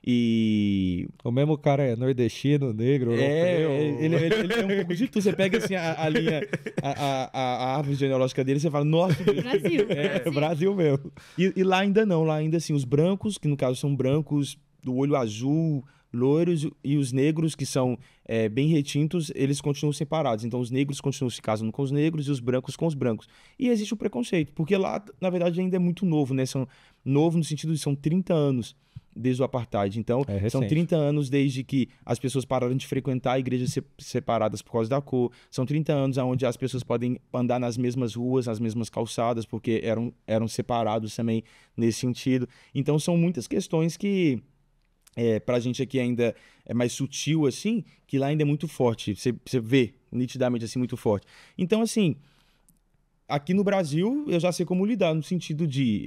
E... O mesmo cara é nordestino, negro, ele é um pouco de tudo. Você pega assim a linha, a árvore genealógica dele, você fala, nossa, Brasil. Brasil mesmo. E lá ainda não, lá ainda assim, os brancos, que no caso são brancos do olho azul, loiros, e os negros, que são bem retintos, eles continuam separados. Então os negros continuam se casando com os negros e os brancos com os brancos. E existe o preconceito, porque lá, na verdade, ainda é muito novo, né? Novo no sentido de são 30 anos desde o apartheid. Então, são 30 anos desde que as pessoas pararam de frequentar igrejas separadas por causa da cor. São 30 anos onde as pessoas podem andar nas mesmas ruas, nas mesmas calçadas, porque eram separados também nesse sentido. Então, são muitas questões que, pra gente aqui ainda é mais sutil, assim, que lá ainda é muito forte. Você vê nitidamente, assim, muito forte. Então, assim, aqui no Brasil, eu já sei como lidar, no sentido de...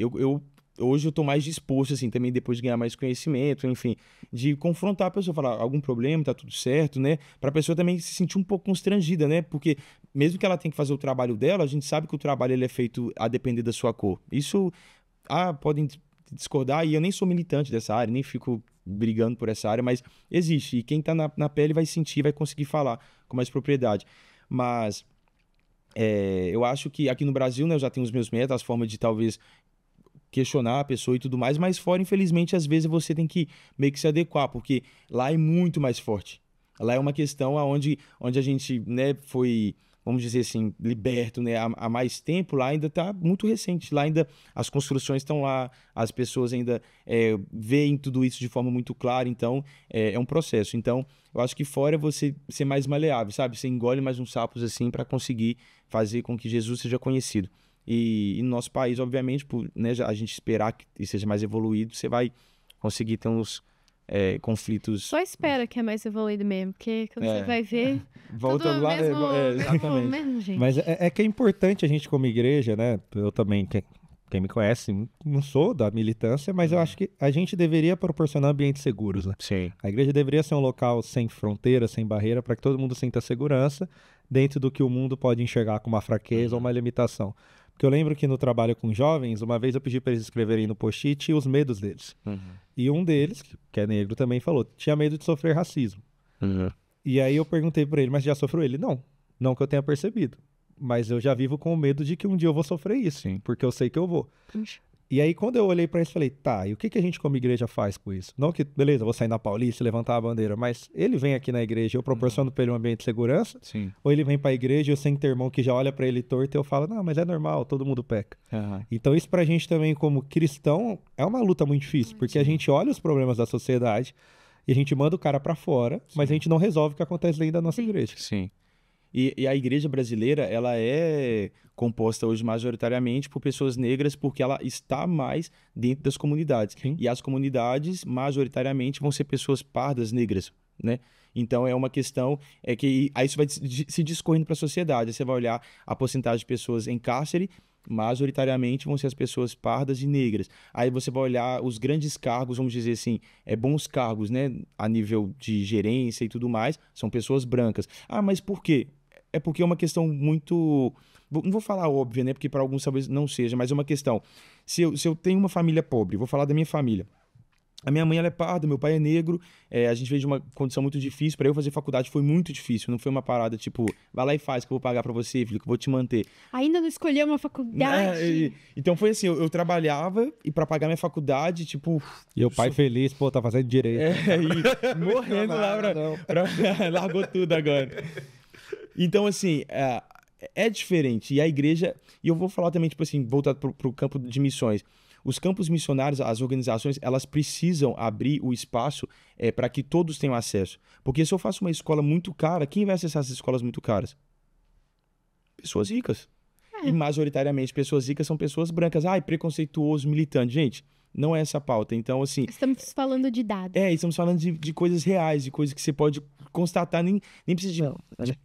Hoje eu tô mais disposto, assim, também depois de ganhar mais conhecimento, enfim, de confrontar a pessoa, falar algum problema, tá tudo certo, né? Pra pessoa também se sentir um pouco constrangida, né? Porque mesmo que ela tenha que fazer o trabalho dela, a gente sabe que o trabalho ele é feito a depender da sua cor. Isso, podem discordar, e eu nem sou militante dessa área, nem fico brigando por essa área, mas existe, e quem tá na pele vai sentir, vai conseguir falar com mais propriedade. Mas eu acho que aqui no Brasil, né, eu já tenho os meus métodos, as formas de talvez questionar a pessoa e tudo mais, mas fora, infelizmente, às vezes você tem que meio que se adequar, porque lá é muito mais forte. Lá é uma questão onde a gente, né, foi, vamos dizer assim, liberto, né, há mais tempo. Lá ainda está muito recente, lá ainda as construções estão lá, as pessoas ainda veem tudo isso de forma muito clara, então é um processo. Então, eu acho que fora é você ser mais maleável, sabe? Você engole mais uns sapos assim para conseguir fazer com que Jesus seja conhecido. E no nosso país, obviamente, por, né, a gente esperar que ele seja mais evoluído, você vai conseguir ter uns conflitos. Só espera que é mais evoluído mesmo, porque quando você vai ver... Volta tudo lá, mesmo, exatamente. mesmo, gente. Mas é que é importante a gente como igreja, né? Eu também, quem me conhece, não sou da militância, mas eu acho que a gente deveria proporcionar ambientes seguros, né? Sim. A igreja deveria ser um local sem fronteira, sem barreira, para que todo mundo sinta segurança dentro do que o mundo pode enxergar como uma fraqueza ou uma limitação. Porque eu lembro que no trabalho com jovens, uma vez eu pedi para eles escreverem no post-it os medos deles. E um deles, que é negro também, falou, tinha medo de sofrer racismo. E aí eu perguntei para ele, mas já sofreu ele? Não que eu tenha percebido. Mas eu já vivo com o medo de que um dia eu vou sofrer isso, Sim. porque eu sei que eu vou. Puxa. E aí quando eu olhei para isso, falei, tá, e o que a gente como igreja faz com isso? Não que, beleza, eu vou sair na Paulista e levantar a bandeira, mas ele vem aqui na igreja, eu proporciono para ele um ambiente de segurança, Sim. ou ele vem para a igreja e eu sem ter irmão que já olha para ele torto e eu falo, não, mas é normal, todo mundo peca. Então isso pra gente também como cristão é uma luta muito difícil, porque a gente olha os problemas da sociedade e a gente manda o cara pra fora, mas a gente não resolve o que acontece dentro da nossa igreja. Sim. E a igreja brasileira, ela é composta hoje majoritariamente por pessoas negras porque ela está mais dentro das comunidades. Sim. E as comunidades, majoritariamente, vão ser pessoas pardas negras, né? Então, é uma questão que aí isso vai se discorrendo para a sociedade. Aí você vai olhar a porcentagem de pessoas em cárcere, majoritariamente vão ser as pessoas pardas e negras. Aí você vai olhar os grandes cargos, vamos dizer assim, bons cargos, né, a nível de gerência e tudo mais, são pessoas brancas. Ah, mas por quê? É porque é uma questão muito... Não vou falar óbvia, né? Porque para alguns talvez não seja, mas é uma questão. Se eu tenho uma família pobre, vou falar da minha família. A minha mãe ela é parda, meu pai é negro, a gente veio de uma condição muito difícil. Para eu fazer faculdade foi muito difícil, não foi uma parada tipo, vai lá e faz que eu vou pagar para você, filho, que eu vou te manter. Ainda não escolheu uma faculdade? Então foi assim, eu trabalhava e para pagar minha faculdade, tipo... E o pai feliz, pô, tá fazendo direito. E morrendo lá largou tudo agora. Então, assim, é diferente. E a igreja... E eu vou falar também, tipo assim, voltado pro campo de missões. Os campos missionários, as organizações, elas precisam abrir o espaço para que todos tenham acesso. Porque se eu faço uma escola muito cara, quem vai acessar essas escolas muito caras? Pessoas ricas. E majoritariamente, pessoas ricas são pessoas brancas. Ai, preconceituoso, militante. Gente, não é essa a pauta. Então, assim... Estamos falando de dados. Estamos falando de coisas reais, de coisas que você pode constatar, nem precisa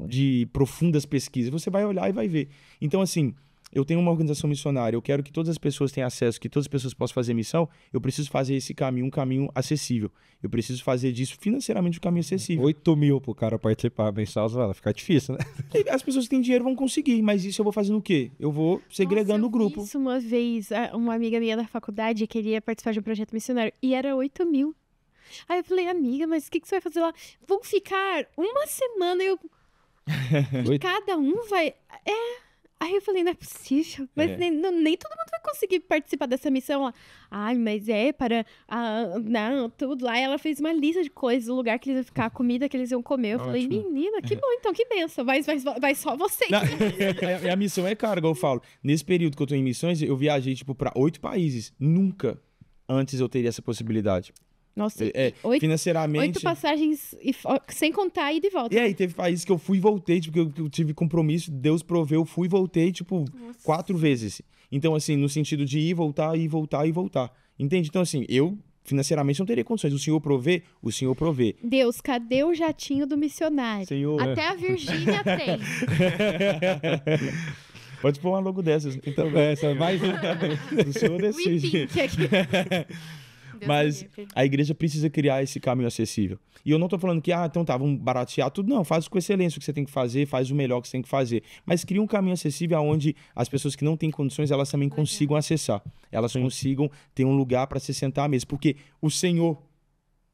de profundas pesquisas. Você vai olhar e vai ver. Então, assim, eu tenho uma organização missionária, eu quero que todas as pessoas tenham acesso, que todas as pessoas possam fazer missão, eu preciso fazer esse caminho um caminho acessível. Eu preciso fazer disso financeiramente um caminho acessível. 8 mil pro cara participar mensal, vai ficar difícil, né? E as pessoas que têm dinheiro vão conseguir, mas isso eu vou fazendo o quê? Eu vou segregando o grupo. Isso uma vez, uma amiga minha da faculdade queria participar de um projeto missionário e era 8 mil. Aí eu falei, amiga, mas o que você vai fazer lá? Vão ficar uma semana e cada um vai... Aí eu falei, não é possível. Mas nem todo mundo vai conseguir participar dessa missão lá. Ai, mas para... não, tudo lá. Ela fez uma lista de coisas, o lugar que eles iam ficar, a comida que eles iam comer. Eu falei, menina, que bom, então, que benção. Vai só vocês. A missão é cara, igual eu falo. Nesse período que eu tô em missões, eu viajei, tipo, para 8 países. Nunca antes eu teria essa possibilidade. Nossa, financeiramente... 8 passagens, sem contar ida e volta. E teve países que eu fui e voltei, tipo, que eu tive compromisso, Deus proveu, fui e voltei, tipo, 4 vezes. Então, assim, no sentido de ir, voltar, ir, voltar, e voltar. Entende? Então, assim, eu financeiramente não teria condições. O Senhor provê, o Senhor provê. Deus, cadê o jatinho do missionário? Senhor, até a Virgínia tem. Pode pôr uma logo dessas. Então, essa mais o Senhor decide. Mas a igreja precisa criar esse caminho acessível. E eu não tô falando que, então tá, vamos baratear tudo. Não, faz com excelência o que você tem que fazer, faz o melhor que você tem que fazer. Mas cria um caminho acessível onde as pessoas que não têm condições, elas também consigam acessar. Elas consigam ter um lugar para se sentar à mesa. Porque o Senhor,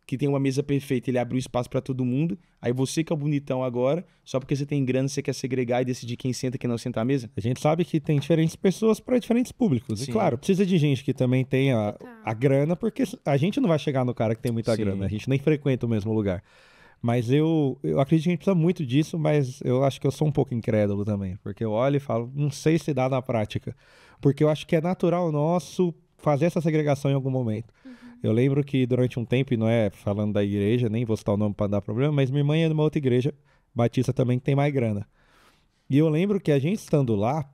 que tem uma mesa perfeita, ele abriu espaço para todo mundo. Aí você que é o bonitão agora, só porque você tem grana, você quer segregar e decidir quem senta e quem não senta à mesa? A gente sabe que tem diferentes pessoas para diferentes públicos. Sim. E claro, precisa de gente que também tenha a grana, porque a gente não vai chegar no cara que tem muita grana. A gente nem frequenta o mesmo lugar. Mas eu acredito que a gente precisa muito disso, mas eu acho que eu sou um pouco incrédulo também. Porque eu olho e falo, não sei se dá na prática. Porque eu acho que é natural nosso fazer essa segregação em algum momento. Eu lembro que durante um tempo, e não é falando da igreja, nem vou citar o nome para dar problema, mas minha irmã é numa outra igreja batista também que tem mais grana. E eu lembro que a gente estando lá,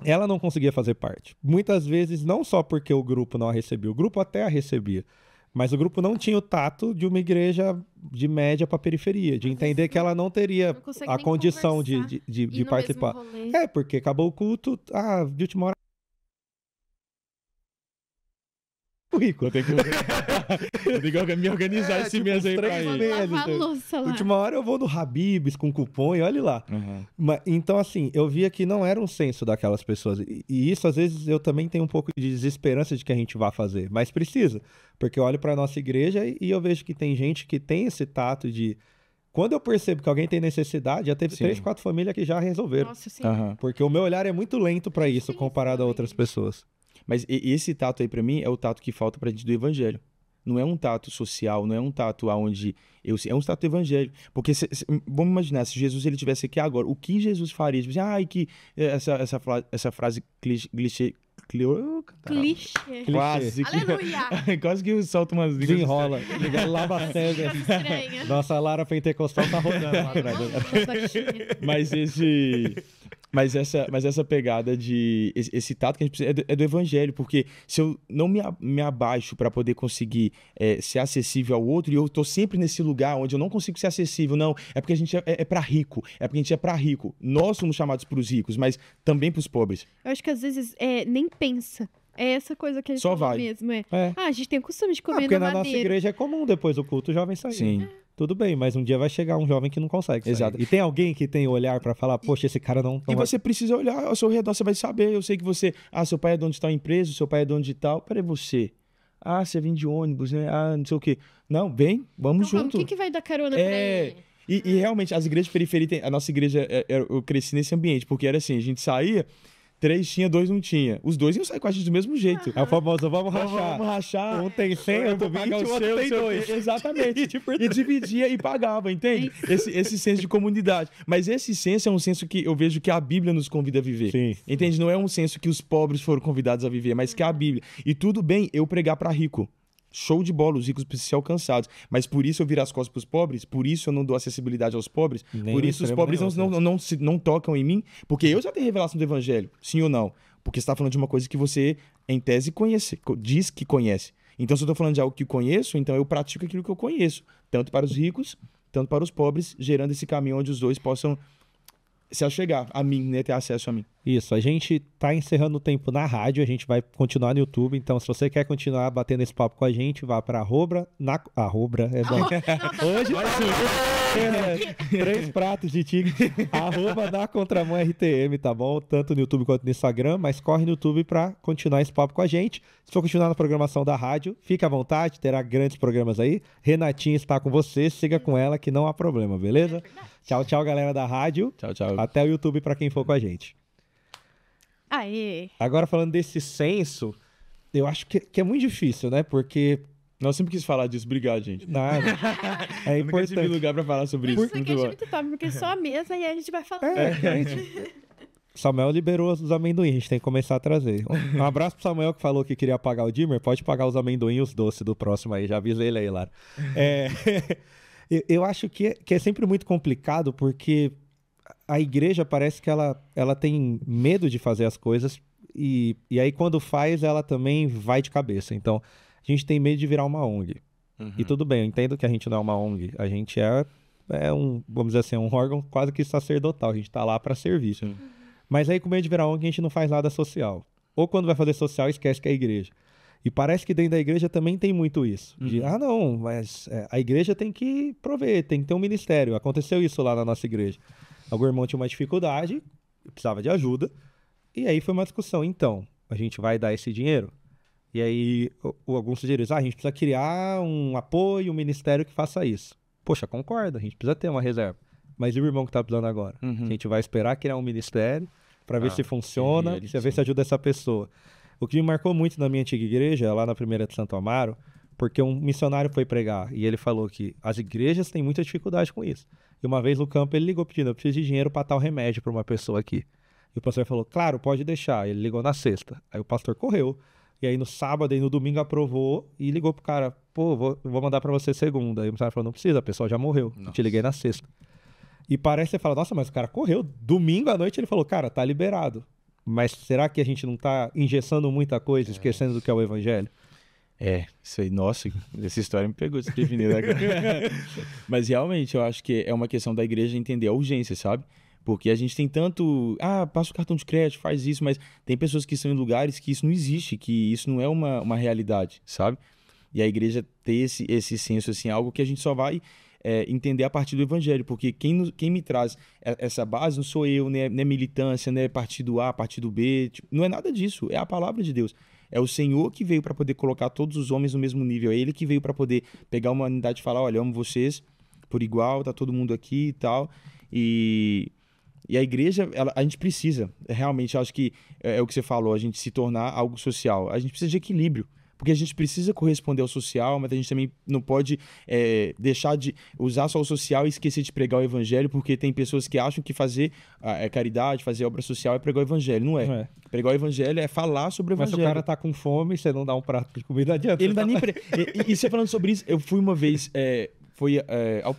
ela não conseguia fazer parte. Muitas vezes, não só porque o grupo não a recebia, o grupo até a recebia, mas o grupo não tinha o tato de uma igreja de média para periferia, de entender que ela não teria a condição de participar. Porque acabou o culto, de última hora. Rico. Eu tenho que me organizar esse mês aí pra ele. Última hora eu vou no Habib's com cupom e olha lá. Então, assim, eu via que não era um senso daquelas pessoas. E isso, às vezes, eu também tenho um pouco de desesperança de que a gente vá fazer. Mas precisa. Porque eu olho pra nossa igreja e eu vejo que tem gente que tem esse tato de... Quando eu percebo que alguém tem necessidade, já teve 3, 4 famílias que já resolveram. Nossa, sim. Porque o meu olhar é muito lento pra isso, comparado a outras pessoas. Mas esse tato aí, pra mim, é o tato que falta pra gente do evangelho. Não é um tato social, não é um tato onde... É um tato do evangelho. Porque, vamos imaginar, se Jesus ele tivesse aqui agora, o que Jesus faria? Tipo assim, que essa frase clichê... Clichê. Quase que, Aleluia! quase que solta umas línguas Desenrola. Lava a cega. Estranha. Nossa Lara Pentecostal tá rodando lá atrás. Mas essa pegada de esse tato que a gente precisa é do evangelho, porque se eu não me abaixo para poder conseguir ser acessível ao outro, e eu tô sempre nesse lugar onde eu não consigo ser acessível, não, é porque a gente é para rico, é porque a gente é para rico. Nós somos chamados para os ricos, mas também para os pobres. Eu acho que às vezes nem pensa. É essa coisa que a gente Só falou vai. mesmo. É. A gente tem o costume de comer Porque na na nossa madeira. igreja é comum depois do culto o jovem sair. Sim. Tudo bem, mas um dia vai chegar um jovem que não consegue sair. Exato. E tem alguém que tem olhar pra falar, poxa, esse cara não E vai... você precisa olhar ao seu redor, você vai saber. Eu sei que você... seu pai é dono de tal empresa, seu pai é dono de tal. Peraí, você... você vem de ônibus, né? Não sei o quê. Não, vem, vamos Então, junto. quem que vai dar carona pra ele? E realmente, as igrejas de periferia... A nossa igreja, eu cresci nesse ambiente, porque era assim, a gente saía, 3 tinha, 2 não tinha. Os 2 iam sair com a gente do mesmo jeito. É o famoso, vamos rachar. Vamos rachar. Um tem 100, eu outro vou 20, pagar o outro tem seu. 2. Exatamente. E dividia e pagava, entende? Esse senso de comunidade. Mas esse senso é um senso que eu vejo que a Bíblia nos convida a viver. Sim. Entende? Não é um senso que os pobres foram convidados a viver, mas que a Bíblia. E tudo bem eu pregar para rico. Show de bola, os ricos precisam ser alcançados. Mas por isso eu viro as costas para os pobres, por isso eu não dou acessibilidade aos pobres, Nem por isso os extremo pobres nem não tocam em mim, porque eu já tenho revelação do evangelho, sim ou não? Porque você está falando de uma coisa que você, em tese, conhece, diz que conhece. Então, se eu estou falando de algo que conheço, então eu pratico aquilo que eu conheço, tanto para os ricos, tanto para os pobres, gerando esse caminho onde os dois possam se achegar a mim, né, ter acesso a mim. Isso, a gente tá encerrando o tempo na rádio, a gente vai continuar no YouTube, então se você quer continuar batendo esse papo com a gente, vá pra arroba é bom. Hoje vai ser 3 pratos de tigre, arroba na Contramão RTM, tá bom? Tanto no YouTube quanto no Instagram, mas corre no YouTube pra continuar esse papo com a gente. Se for continuar na programação da rádio, fica à vontade, terá grandes programas aí. Renatinha está com você, siga com ela que não há problema, beleza? Tchau, tchau, galera da rádio. Tchau, tchau. Até o YouTube pra quem for com a gente. Aê! Agora, falando desse senso, eu acho que é muito difícil, né? Porque... Não, eu sempre quis falar disso. Obrigado, gente. Nada. É Eu nunca tive importante. lugar pra falar sobre isso. Isso aqui é muito top, porque só a mesa e a gente vai falar. Samuel liberou os amendoins, a gente tem que começar a trazer. Um abraço pro Samuel que falou que queria pagar o dimmer. Pode pagar os amendoins e os doces do próximo aí, já avisei ele aí, Lara. Eu acho que é sempre muito complicado porque a igreja parece que ela tem medo de fazer as coisas e aí quando faz ela também vai de cabeça. Então a gente tem medo de virar uma ONG. E tudo bem, eu entendo que a gente não é uma ONG, a gente é um, vamos dizer assim, um órgão quase que sacerdotal, a gente tá lá para servir. Sim. Mas aí com medo de virar ONG a gente não faz nada social. Ou quando vai fazer social esquece que é a igreja. E parece que dentro da igreja também tem muito isso. De, não, mas a igreja tem que prover, tem que ter um ministério. Aconteceu isso lá na nossa igreja. Algum irmão tinha uma dificuldade, precisava de ajuda, e aí foi uma discussão. Então, a gente vai dar esse dinheiro? E aí alguns sugeriram, a gente precisa criar um apoio, um ministério que faça isso. Poxa, concordo, a gente precisa ter uma reserva. Mas e o irmão que tá precisando agora? A gente vai esperar criar um ministério para ver se funciona, ver se ajuda essa pessoa. O que me marcou muito na minha antiga igreja, lá na primeira de Santo Amaro, porque um missionário foi pregar e ele falou que as igrejas têm muita dificuldade com isso. E uma vez no campo ele ligou pedindo, eu preciso de dinheiro para tal remédio para uma pessoa aqui. E o pastor falou, claro, pode deixar. Ele ligou na sexta. Aí o pastor correu. E aí no sábado e no domingo aprovou e ligou pro cara, pô, vou mandar para você segunda. Aí o missionário falou, não precisa, a pessoa já morreu. Eu te liguei na sexta. E parece que você fala, nossa, mas o cara correu. Domingo à noite ele falou, cara, tá liberado. Mas será que a gente não tá engessando muita coisa, esquecendo do que é o evangelho? Isso aí, nossa, essa história me pegou desprevenido agora. Mas realmente eu acho que é uma questão da igreja entender a urgência, sabe? Porque a gente tem tanto, passa o cartão de crédito, faz isso, mas tem pessoas que estão em lugares que isso não existe, que isso não é uma realidade, sabe? E a igreja ter esse senso, assim, algo que a gente só vai entender a partir do evangelho, porque quem me traz essa base não sou eu, né? Não é militância, não é partido A, partido B, tipo, não é nada disso, é a palavra de Deus. É o Senhor que veio para poder colocar todos os homens no mesmo nível, é Ele que veio para poder pegar uma unidade e falar, olha, eu amo vocês por igual, tá todo mundo aqui e tal, e a igreja, a gente precisa, realmente, acho que é o que você falou, a gente se tornar algo social. A gente precisa de equilíbrio, porque a gente precisa corresponder ao social, mas a gente também não pode deixar de usar só o social e esquecer de pregar o evangelho, porque tem pessoas que acham que fazer caridade, fazer obra social é pregar o evangelho. Não é. Pregar o evangelho é falar sobre o evangelho. Mas se o cara tá com fome, você não dá um prato de comida, adianta. Ele não dá nem... E você falando sobre isso, eu fui uma vez...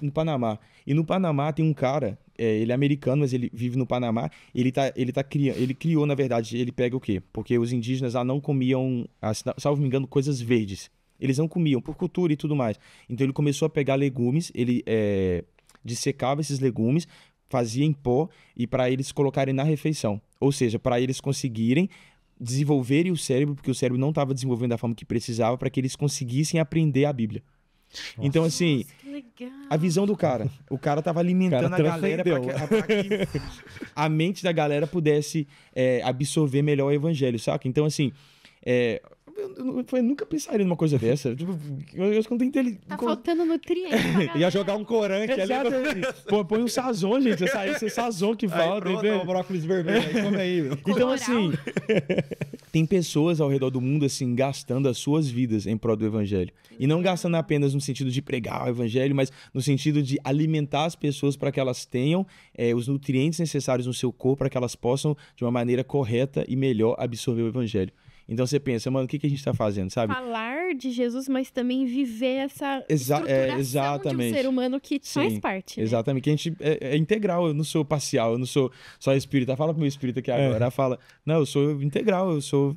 no Panamá. E no Panamá tem um cara, ele é americano, mas ele vive no Panamá. Ele criou, na verdade, ele pega o quê? Porque os indígenas lá não comiam, salvo me engano, coisas verdes. Eles não comiam, por cultura e tudo mais. Então ele começou a pegar legumes, ele dissecava esses legumes, fazia em pó e para eles colocarem na refeição. Ou seja, para eles conseguirem desenvolverem o cérebro, porque o cérebro não estava desenvolvendo da forma que precisava, para que eles conseguissem aprender a Bíblia. Nossa. Então, assim, a visão do cara. O cara tava alimentando a galera para que a mente da galera pudesse absorver melhor o evangelho, saca? Então, assim, eu nunca pensaria numa coisa dessa. Tipo, eu não tenho inteligência. Tá faltando nutriente. Ia jogar um corante ali. Põe um sazon, gente. Esse sazon que falta. Aí, pronto, brócolis vermelho. Aí, come aí, meu. Então, assim, tem pessoas ao redor do mundo, assim, gastando as suas vidas em prol do evangelho. E não gastando apenas no sentido de pregar o evangelho, mas no sentido de alimentar as pessoas para que elas tenham os nutrientes necessários no seu corpo, para que elas possam, de uma maneira correta e melhor, absorver o evangelho. Então você pensa, mano, o que a gente tá fazendo, sabe? Falar de Jesus, mas também viver essa estruturação exatamente. de um ser humano que faz parte, né? Exatamente, que a gente é integral, eu não sou parcial, eu não sou só espírita. Fala pro meu espírito aqui agora, fala, não, eu sou integral, eu sou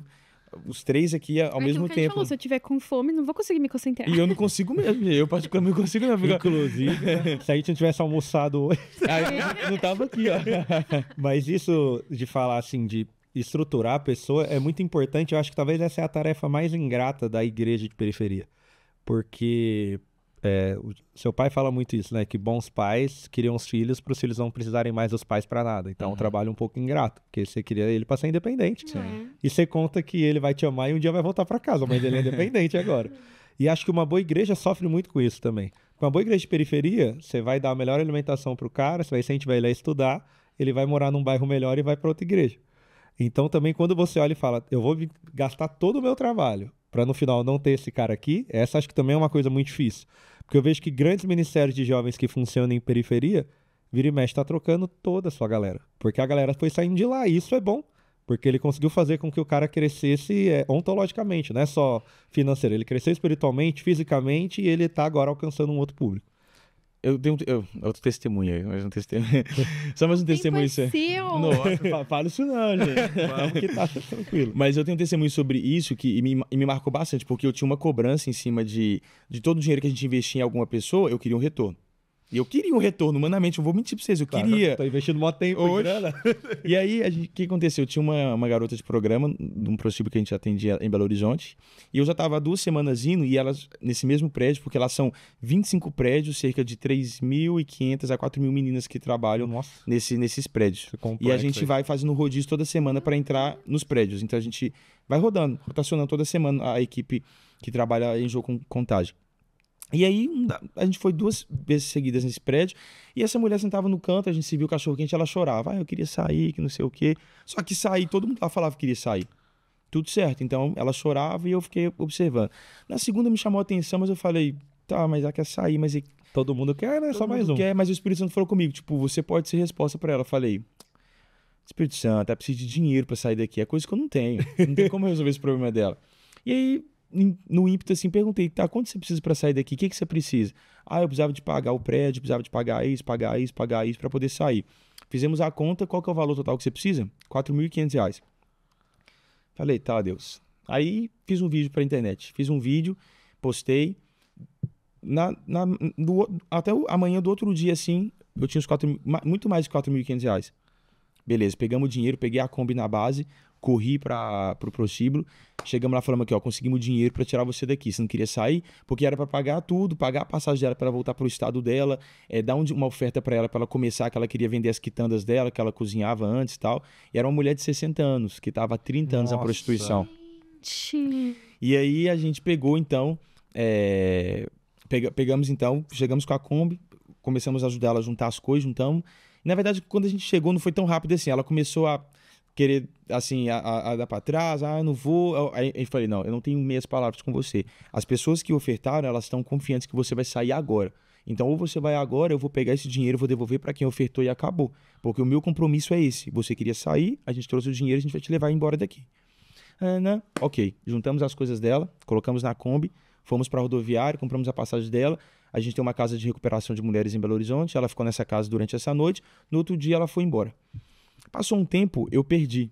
os três aqui ao mesmo tempo. Falou, se eu tiver com fome, não vou conseguir me concentrar. E eu não consigo mesmo, eu particularmente não consigo mesmo. Inclusive, se a gente não tivesse almoçado hoje, eu não tava aqui, ó. Mas isso de falar assim, de estruturar a pessoa é muito importante. Eu acho que talvez essa é a tarefa mais ingrata da igreja de periferia. Porque o seu pai fala muito isso, né? Que bons pais criam os filhos para os filhos não precisarem mais dos pais para nada. Então é um trabalho um pouco ingrato, porque você cria ele para ser independente. E você conta que ele vai te amar e um dia vai voltar para casa, mas ele é independente agora. E acho que uma boa igreja sofre muito com isso também. Com uma boa igreja de periferia, você vai dar a melhor alimentação pro cara, você vai incentivar ele a estudar, ele vai morar num bairro melhor e vai para outra igreja. Então também quando você olha e fala, eu vou gastar todo o meu trabalho para no final não ter esse cara aqui, essa acho que também é uma coisa muito difícil. Porque eu vejo que grandes ministérios de jovens que funcionam em periferia, vira e mexe, tá trocando toda a sua galera. Porque a galera foi saindo de lá, e isso é bom. Porque ele conseguiu fazer com que o cara crescesse ontologicamente, não é só financeiro. Ele cresceu espiritualmente, fisicamente, e ele tá agora alcançando um outro público. Eu tenho outro testemunho aí, mais um testemunho. Só mais um testemunho. Não, fala isso não, gente. Vamos que tá tranquilo. Mas eu tenho um testemunho sobre isso que me marcou bastante, porque eu tinha uma cobrança em cima de todo o dinheiro que a gente investia em alguma pessoa, eu queria um retorno. E eu queria um retorno, humanamente, eu vou mentir pra vocês, eu queria. Tô investindo mó tempo em grana. E aí, o que aconteceu? Eu tinha uma garota de programa, de um prostíbulo que a gente atendia em Belo Horizonte, e eu já tava há 2 semanas indo, e elas, nesse mesmo prédio, porque lá são 25 prédios, cerca de 3.500 a 4.000 meninas que trabalham nesses prédios. E a gente vai fazendo rodízio toda semana para entrar nos prédios. Então a gente vai rodando, rotacionando toda semana a equipe que trabalha em jogo com contagem. E aí, a gente foi 2 vezes seguidas nesse prédio, e essa mulher sentava no canto, a gente se viu o cachorro quente, ela chorava, eu queria sair, que não sei o quê. Só que sair, todo mundo lá falava que queria sair. Tudo certo, então ela chorava e eu fiquei observando. Na segunda me chamou a atenção, mas eu falei, tá, mas ela quer sair, mas... Todo mundo quer, né? Só mais um. Quer, mas o Espírito Santo falou comigo, tipo, você pode ser resposta pra ela. Eu falei, Espírito Santo, ela precisa de dinheiro pra sair daqui, é coisa que eu não tenho. Não tem como resolver esse problema dela. E aí... no ímpeto assim, perguntei, tá, quanto você precisa para sair daqui? O que você precisa? Eu precisava de pagar o prédio, precisava de pagar isso para poder sair. Fizemos a conta, qual que é o valor total que você precisa? R$4.500. Falei, tá, Deus. Aí fiz um vídeo pra internet, postei, até amanhã do outro dia, assim, eu tinha muito mais de R$4.500. Beleza, pegamos o dinheiro, peguei a Kombi na base, corri pro prostíbulo, chegamos lá, falamos aqui, conseguimos dinheiro para tirar você daqui. Você não queria sair, porque era para pagar tudo, pagar a passagem dela para ela voltar pro estado dela, dar uma oferta para ela começar, que ela queria vender as quitandas dela, que ela cozinhava antes e tal. E era uma mulher de 60 anos, que estava há 30 anos na prostituição. Gente. E aí a gente pegou, então, pegamos então, chegamos com a Kombi, começamos a ajudar ela a juntar as coisas, juntamos. Na verdade, quando a gente chegou, não foi tão rápido assim. Ela começou a querer, assim, a dar pra trás, eu não vou. Aí eu falei, não, eu não tenho meias palavras com você. As pessoas que ofertaram, elas estão confiantes que você vai sair agora. Então, ou você vai agora, eu vou pegar esse dinheiro, vou devolver para quem ofertou e acabou. Porque o meu compromisso é esse. Você queria sair, a gente trouxe o dinheiro, a gente vai te levar embora daqui. Ana, ok. Juntamos as coisas dela, colocamos na Kombi, fomos para a rodoviária, compramos a passagem dela. A gente tem uma casa de recuperação de mulheres em Belo Horizonte. Ela ficou nessa casa durante essa noite. No outro dia, ela foi embora. Passou um tempo, eu perdi.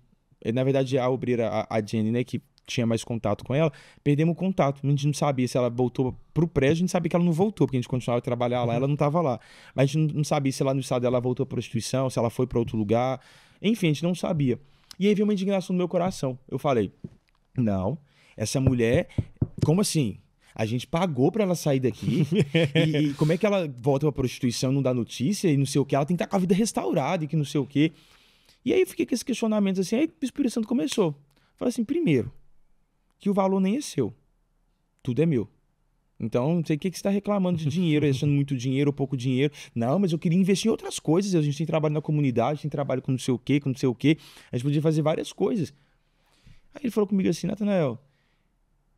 Na verdade, a obreira, a Jenny, né, que tinha mais contato com ela, perdemos o contato. A gente não sabia se ela voltou pro prédio, a gente sabia que ela não voltou, porque a gente continuava a trabalhar lá, ela não estava lá. Mas a gente não sabia se lá no estado dela voltou à prostituição, se ela foi para outro lugar. Enfim, a gente não sabia. E aí veio uma indignação no meu coração. Eu falei, não, essa mulher, como assim? A gente pagou pra ela sair daqui e como é que ela volta pra prostituição e não dá notícia e não sei o que? Ela tem que estar com a vida restaurada e que não sei o que. E aí eu fiquei com esses questionamentos assim, aí o Espírito Santo começou. Falei assim, primeiro, que o valor nem é seu. Tudo é meu. Então, não sei o que você está reclamando de dinheiro, achando muito dinheiro ou pouco dinheiro. Não, mas eu queria investir em outras coisas. A gente tem trabalho na comunidade, tem trabalho com não sei o quê, com não sei o quê. A gente podia fazer várias coisas. Aí ele falou comigo assim, Natanael,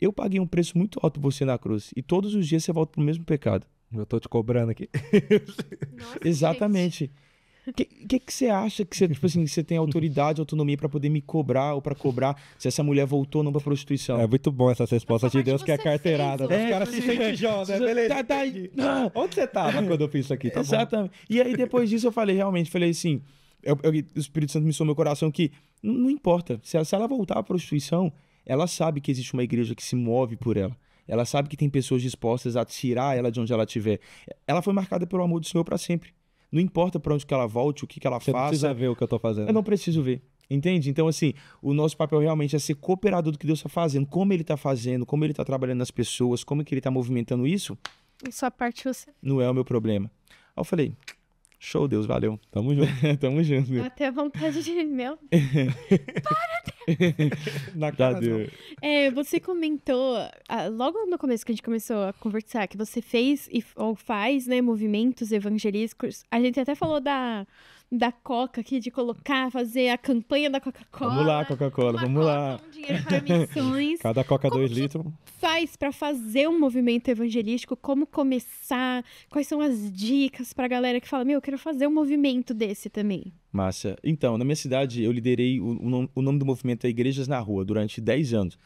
eu paguei um preço muito alto por você na cruz. E todos os dias você volta pro mesmo pecado. Eu tô te cobrando aqui. Nossa, Exatamente. O que você acha que você, tipo assim, você tem autoridade, autonomia pra poder me cobrar ou pra cobrar se essa mulher voltou ou não pra prostituição? É muito bom essas respostas de Essa Deus, parte que é você carteirada. fez, Os caras se sentem Jó, né? Beleza. Onde você tava quando eu fiz isso aqui? Tá bom. Exatamente. E aí, depois disso, eu falei assim, o Espírito Santo me soou no meu coração que não importa, se ela voltar à prostituição, ela sabe que existe uma igreja que se move por ela. Ela sabe que tem pessoas dispostas a tirar ela de onde ela estiver. Ela foi marcada pelo amor do Senhor para sempre. Não importa para onde que ela volte, o que ela Você não faça. precisa ver o que eu tô fazendo. Eu não preciso ver. Entende? Então, assim, o nosso papel realmente é ser cooperador do que Deus está fazendo. Como ele está fazendo, como ele está trabalhando nas pessoas, como que ele está movimentando isso, Sua parte você. não é o meu problema. Aí eu falei, show, Deus, valeu. Tamo junto. Tamo junto. Até a vontade de. Meu. Na Já cara, deu. Você comentou, logo no começo que a gente começou a conversar, que você fez ou faz, né, movimentos evangelísticos. A gente até falou da Coca aqui, de fazer a campanha da Coca-Cola. Vamos lá, Coca-Cola, vamos lá. Um dinheiro para missões. Cada Coca Como 2 que litros. Faz para fazer um movimento evangelístico? Como começar? Quais são as dicas pra galera que fala, eu quero fazer um movimento desse também? Massa. Então, na minha cidade, eu liderei o nome do movimento é Igrejas na Rua durante 10 anos.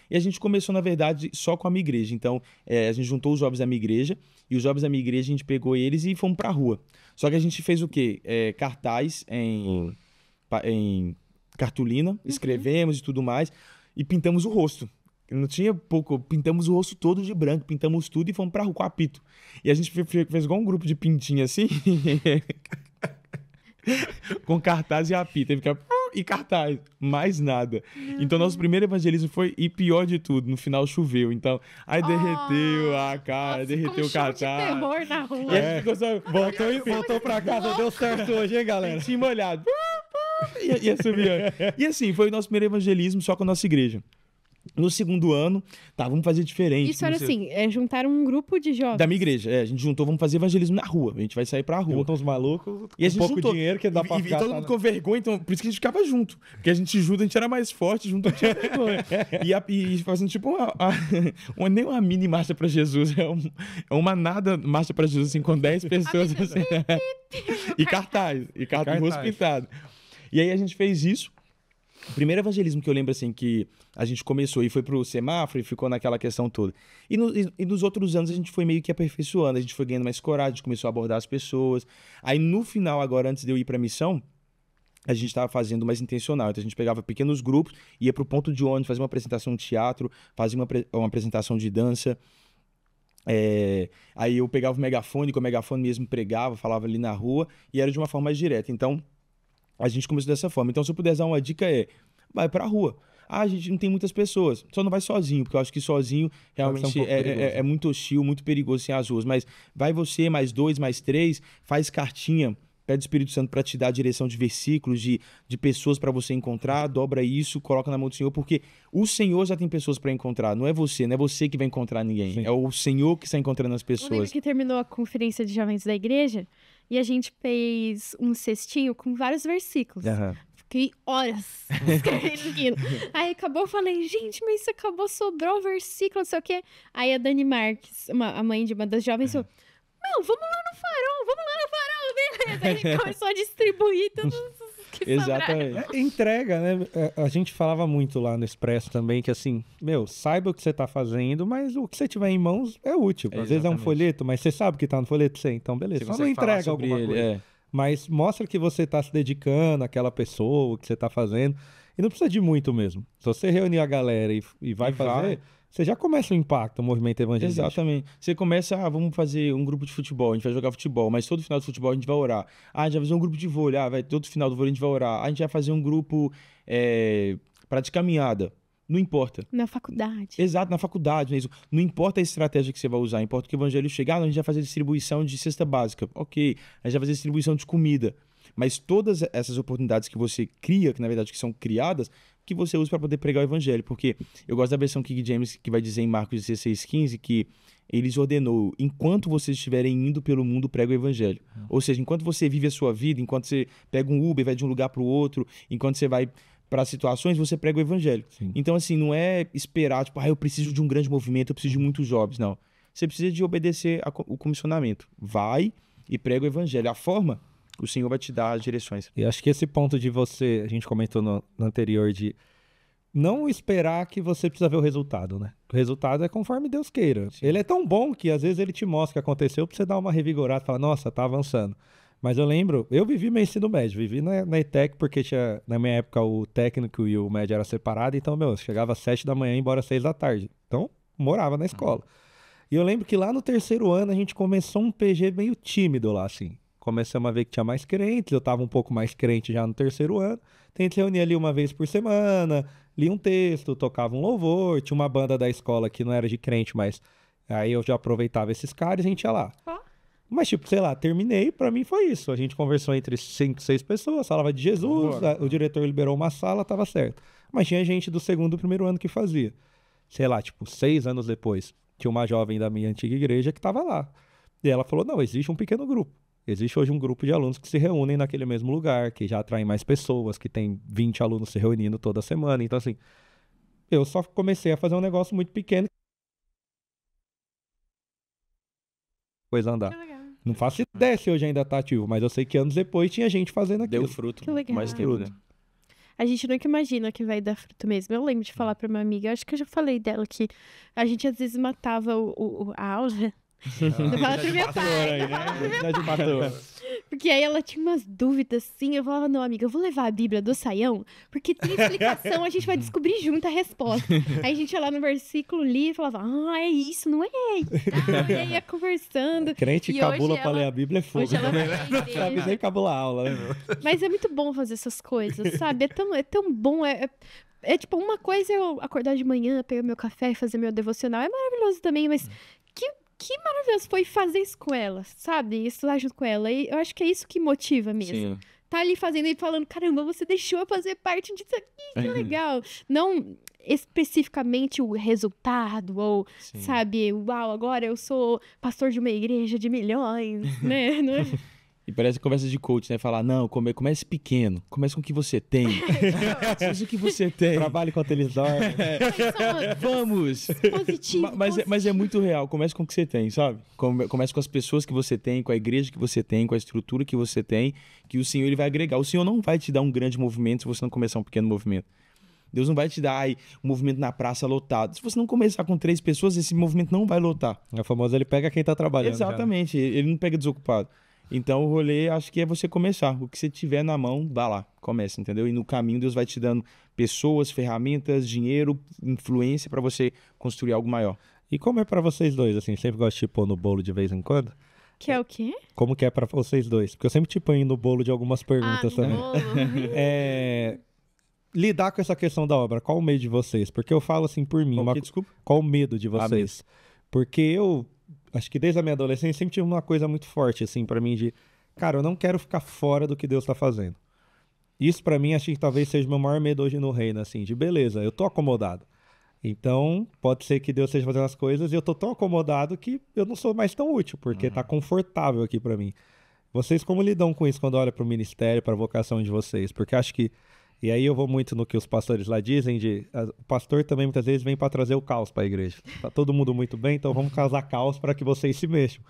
E a gente começou, na verdade, só com a minha igreja. Então, a gente juntou os jovens da minha igreja, e os jovens da minha igreja, a gente pegou eles e fomos pra rua. Só que a gente fez o quê? Cartaz em cartolina, escrevemos e tudo mais, e pintamos o rosto. Não tinha pouco, pintamos o rosto todo de branco, pintamos tudo e fomos pra rua com apito. E a gente fez igual um grupo de pintinha assim, com cartaz e apito. Aí ficava, e cartaz, mais nada. Então, nosso primeiro evangelismo foi, e pior de tudo, no final choveu. Então, aí derreteu a cara, derreteu o cartaz. De terror na rua. E a gente ficou só, Voltou pra casa, deu certo hoje, hein, galera? pintinho molhado. E subiu. E assim, foi o nosso primeiro evangelismo só com a nossa igreja. No segundo ano, vamos fazer diferente. Isso era assim, juntaram um grupo de jovens. Da minha igreja, a gente juntou, vamos fazer evangelismo na rua. A gente vai sair pra rua. Juntam uns malucos, E a gente pouco juntou. dinheiro que dá pra E ficar. todo mundo com vergonha, então por isso que a gente ficava junto. Porque a gente junto, a gente era mais forte, junto a gente tinha vergonha. E fazendo tipo nem uma mini marcha pra Jesus, é uma nada marcha pra Jesus, assim, com 10 pessoas. Assim, e cartaz, rosto pintado. E aí a gente fez isso. O primeiro evangelismo que eu lembro, assim, que a gente começou e foi pro semáforo e ficou naquela questão toda. E nos outros anos a gente foi meio que aperfeiçoando, a gente foi ganhando mais coragem, a gente começou a abordar as pessoas. Aí no final, agora, antes de eu ir pra missão, a gente estava fazendo mais intencional. Então a gente pegava pequenos grupos, ia pro ponto de ônibus, fazia uma apresentação de teatro, fazia uma apresentação de dança. Aí eu pegava o megafone, com o megafone mesmo pregava, falava ali na rua, e era de uma forma mais direta. Então, a gente começou dessa forma. Então, se eu puder dar uma dica vai pra rua. A gente não tem muitas pessoas. Só não vai sozinho, porque eu acho que sozinho realmente é muito hostil, muito perigoso assim, as ruas. Mas vai você, mais 2, mais 3, faz cartinha, pede o Espírito Santo para te dar a direção de versículos, de pessoas para você encontrar, dobra isso, coloca na mão do Senhor, porque o Senhor já tem pessoas para encontrar. Não é você que vai encontrar ninguém. Sim. É o Senhor que está encontrando as pessoas. Eu lembro que terminou a conferência de jovens da igreja e a gente fez um cestinho com vários versículos. Uhum. fiquei horas escrevendo aquilo. Aí acabou, eu falei, gente, mas isso acabou, sobrou o versículo, não sei o quê. Aí a Dani Marques, a mãe de uma das jovens, falou, não, vamos lá no farol, beleza. Aí a gente começou a distribuir todos os que sobraram. Exatamente. Entrega, né? A gente falava muito lá no Expresso também que assim, saiba o que você tá fazendo, mas o que você tiver em mãos é útil. Às vezes é um Exatamente. folheto, mas você sabe o que tá no folheto? Sim, então beleza. Você Só não consegue falar entrega sobre alguma ele, coisa. Mas mostra que você tá se dedicando àquela pessoa, o que você tá fazendo. E não precisa de muito mesmo. Se você reunir a galera e vai fazer, você já começa o impacto, o movimento evangelístico. Exatamente. Você começa, vamos fazer um grupo de futebol, a gente vai jogar futebol, mas todo final do futebol a gente vai orar. A gente vai fazer um grupo de vôlei, todo final do vôlei a gente vai orar. A gente vai fazer um grupo de caminhada. Não importa. Na faculdade. Exato, na faculdade mesmo. Não importa a estratégia que você vai usar, importa que o evangelho chegar, a gente vai fazer distribuição de cesta básica. Ok, a gente vai fazer distribuição de comida. Mas todas essas oportunidades que você cria, que na verdade que são criadas, que você usa para poder pregar o evangelho. Porque eu gosto da versão King James que vai dizer em Marcos 16:15 que eles ordenou, enquanto vocês estiverem indo pelo mundo, prega o evangelho. Ou seja, enquanto você vive a sua vida, enquanto você pega um Uber, vai de um lugar para o outro, enquanto você vai para situações, você prega o evangelho. Sim. Então, assim, não é esperar, tipo, eu preciso de um grande movimento, eu preciso de muitos jobs. Não. Você precisa de obedecer o comissionamento. Vai e prega o evangelho. A forma, o Senhor vai te dar as direções. E acho que esse ponto de você, a gente comentou no anterior, de não esperar que você precisa ver o resultado, né? O resultado é conforme Deus queira. Sim. Ele é tão bom que às vezes ele te mostra o que aconteceu pra você dar uma revigorada e falar, nossa, tá avançando. Mas eu lembro, eu vivi meu ensino médio, vivi na ETEC porque na minha época o técnico e o médio era separado, então, eu chegava às 7 da manhã e ia embora às 6 da tarde. Então, morava na escola. E eu lembro que lá no terceiro ano a gente começou um PG meio tímido lá, assim. Começamos a ver que tinha mais crentes, eu tava um pouco mais crente já no terceiro ano. Então a gente reunia ali uma vez por semana, lia um texto, tocava um louvor, tinha uma banda da escola que não era de crente, mas aí eu já aproveitava esses caras e a gente ia lá. Mas, tipo, sei lá, terminei, pra mim foi isso. A gente conversou entre 5, 6 pessoas, falava de Jesus, o diretor liberou uma sala, tava certo. Mas tinha gente do segundo e primeiro ano que fazia. Sei lá, tipo, 6 anos depois, tinha uma jovem da minha antiga igreja que tava lá. E ela falou, não, existe um pequeno grupo. Existe hoje um grupo de alunos que se reúnem naquele mesmo lugar, que já atraem mais pessoas, que tem 20 alunos se reunindo toda semana. Então, assim, eu só comecei a fazer um negócio muito pequeno. Coisa andar. Que legal. Não faço ideia se hoje ainda tá ativo, mas eu sei que anos depois tinha gente fazendo aquilo. Deu fruto. Que legal. Mais tempo, né? A gente nunca imagina que vai dar fruto mesmo. Eu lembro de falar pra uma amiga, acho que eu já falei dela, que a gente às vezes matava a aula. Eu falava pro meu pai. Eu falava pro meu pai. Porque aí ela tinha umas dúvidas assim. Eu falava, não, amiga, eu vou levar a Bíblia do Saião, porque tem explicação, a gente vai descobrir junto a resposta. Aí a gente ia lá no versículo, lia e falava, é isso, não é? E aí ia conversando. Crente E cabula hoje pra ela- ler a Bíblia é fogo. Hoje ela vai na Não sabe igreja. nem cabular a aula, né, meu? Mas é muito bom fazer essas coisas, sabe? É tão bom. É tipo, uma coisa é eu acordar de manhã, pegar meu café e fazer meu devocional. É maravilhoso também, mas que maravilhoso foi fazer isso com ela, sabe? Estudar junto com ela. E eu acho que é isso que motiva mesmo. Sim. Tá ali fazendo e falando, caramba, você deixou eu fazer parte disso aqui, que legal. Não especificamente o resultado, ou, Sim. sabe, uau, agora eu sou pastor de uma igreja de milhões, né? Não é? E parece conversa de coach, né? Falar, não, comece pequeno, comece com o que você tem. Faz o que você tem. Trabalhe enquanto eles dormem. Vamos! Positivo. Mas é muito real, comece com o que você tem, sabe? Comece com as pessoas que você tem, com a igreja que você tem, com a estrutura que você tem, que o Senhor ele vai agregar. O Senhor não vai te dar um grande movimento se você não começar um pequeno movimento. Deus não vai te dar um movimento na praça lotado. Se você não começar com 3 pessoas, esse movimento não vai lotar. É famoso, ele pega quem tá trabalhando. Exatamente, ele não pega desocupado. Então o rolê, acho que é você começar. O que você tiver na mão, vá lá, comece, entendeu? E no caminho Deus vai te dando pessoas, ferramentas, dinheiro, influência pra você construir algo maior. E como é pra vocês dois, assim? Sempre gosto de pôr no bolo de vez em quando? Que é o quê? Como que é pra vocês dois? Porque eu sempre te ponho no bolo de algumas perguntas no também. bolo. Lidar com essa questão da obra, qual o medo de vocês? Porque eu falo assim por mim, Desculpa. qual o medo de vocês? Porque eu, acho que desde a minha adolescência, sempre tive uma coisa muito forte, assim, pra mim de... Cara, eu não quero ficar fora do que Deus tá fazendo. Isso pra mim, acho que talvez seja o meu maior medo hoje no reino, assim, de beleza, eu tô acomodado. Então, pode ser que Deus esteja fazendo as coisas e eu tô tão acomodado que eu não sou mais tão útil, porque tá confortável aqui pra mim. Vocês como lidam com isso quando olham pro ministério, pra vocação de vocês? Porque acho que E aí eu vou muito no que os pastores lá dizem o pastor também muitas vezes vem para trazer o caos para a igreja. Tá todo mundo muito bem, então vamos causar caos para que vocês se mexam.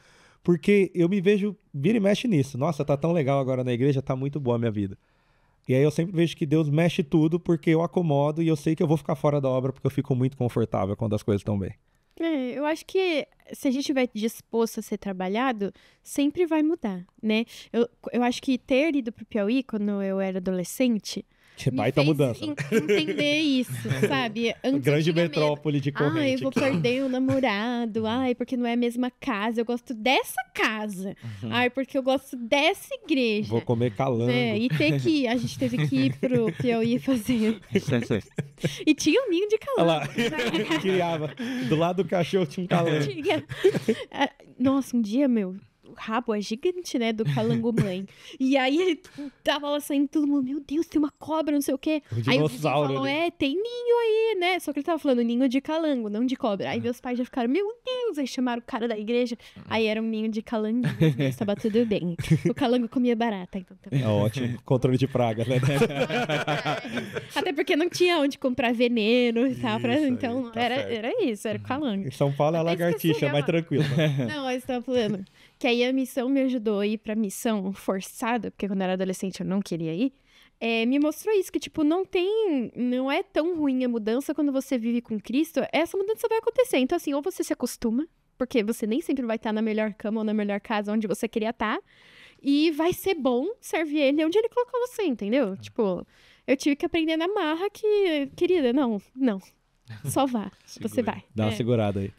Porque eu me vejo, vira e mexe nisso. Nossa, tá tão legal agora na igreja, tá muito boa a minha vida. E aí eu sempre vejo que Deus mexe tudo porque eu acomodo e eu sei que eu vou ficar fora da obra porque eu fico muito confortável quando as coisas estão bem. Eu acho que se a gente estiver disposto a ser trabalhado, sempre vai mudar, né? Eu acho que ter ido pro Piauí quando eu era adolescente Que me baita fez mudança. entender isso, sabe? Antes Grande eu tinha medo. metrópole de corrente. Eu vou perder o namorado. Porque não é a mesma casa. Eu gosto dessa casa. Porque eu gosto dessa igreja. Vou comer calango. A gente teve que ir pro Piauí fazer. E tinha um ninho de Olha lá, calango. criava. Do lado do cachorro tinha um calango. Nossa, um dia, o rabo é gigante, né, do calango mãe. E aí ele tava lá saindo, todo mundo, meu Deus, tem uma cobra, não sei o quê. Um Aí o vizinho dinossauro falou, ali. tem ninho aí, né? Só que ele tava falando ninho de calango, não de cobra. Aí meus pais já ficaram, meu Deus, aí chamaram o cara da igreja. Aí era um ninho de calango, mas tava tudo bem. O calango comia barata, então também. É ótimo. Controle de pragas, né? Até porque não tinha onde comprar veneno e tal. Isso aí, Então tá era, certo. era isso, era o calango. Em São Paulo é Até lagartixa, esqueci, mais tranquilo. Não, mas tava falando que aí a missão me ajudou a ir pra missão forçada, porque quando eu era adolescente eu não queria ir. Me mostrou isso, que tipo, não é tão ruim a mudança quando você vive com Cristo. Essa mudança vai acontecer. Então assim, ou você se acostuma, porque você nem sempre vai estar na melhor cama ou na melhor casa onde você queria estar. E vai ser bom servir ele onde ele colocou você, entendeu? Tipo, eu tive que aprender na marra que, querida, não. Só vá, você vai. Dá uma segurada aí.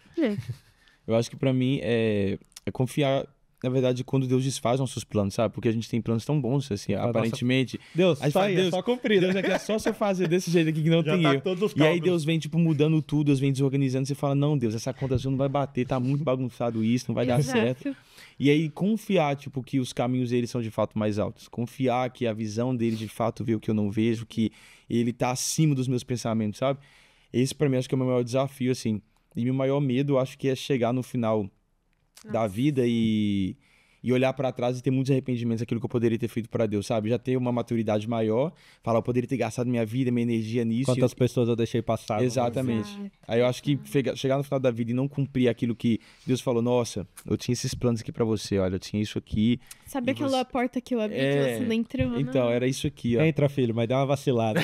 Eu acho que pra mim é confiar, na verdade, quando Deus desfaz nossos planos, sabe? Porque a gente tem planos tão bons, assim, aparentemente. Deus, Aí só fala, aí, é Deus, só cumprir. Deus quer só você fazer desse jeito aqui que não Já tem tá erro. todos os E aí cálculos. Deus vem, tipo, mudando tudo, Deus vem desorganizando. Você fala, não, Deus, essa conta não vai bater, tá muito bagunçado isso, não vai dar certo. E aí confiar, tipo, que os caminhos deles são de fato mais altos. Confiar que a visão dele de fato vê o que eu não vejo, que ele tá acima dos meus pensamentos, sabe? Esse pra mim acho que é o meu maior desafio, assim. E meu maior medo, eu acho que é chegar no final da vida e olhar pra trás e ter muitos arrependimentos daquilo que eu poderia ter feito pra Deus, sabe? Já ter uma maturidade maior, falar, eu poderia ter gastado minha vida, minha energia nisso. Quantas pessoas eu deixei passar. Exatamente. Aí eu acho que chegar no final da vida e não cumprir aquilo que Deus falou, nossa, eu tinha esses planos aqui pra você, olha, eu tinha isso aqui. Sabe E aquela porta que eu abri que você não entrou? Então, era isso aqui, ó. Entra, filho, mas dá uma vacilada.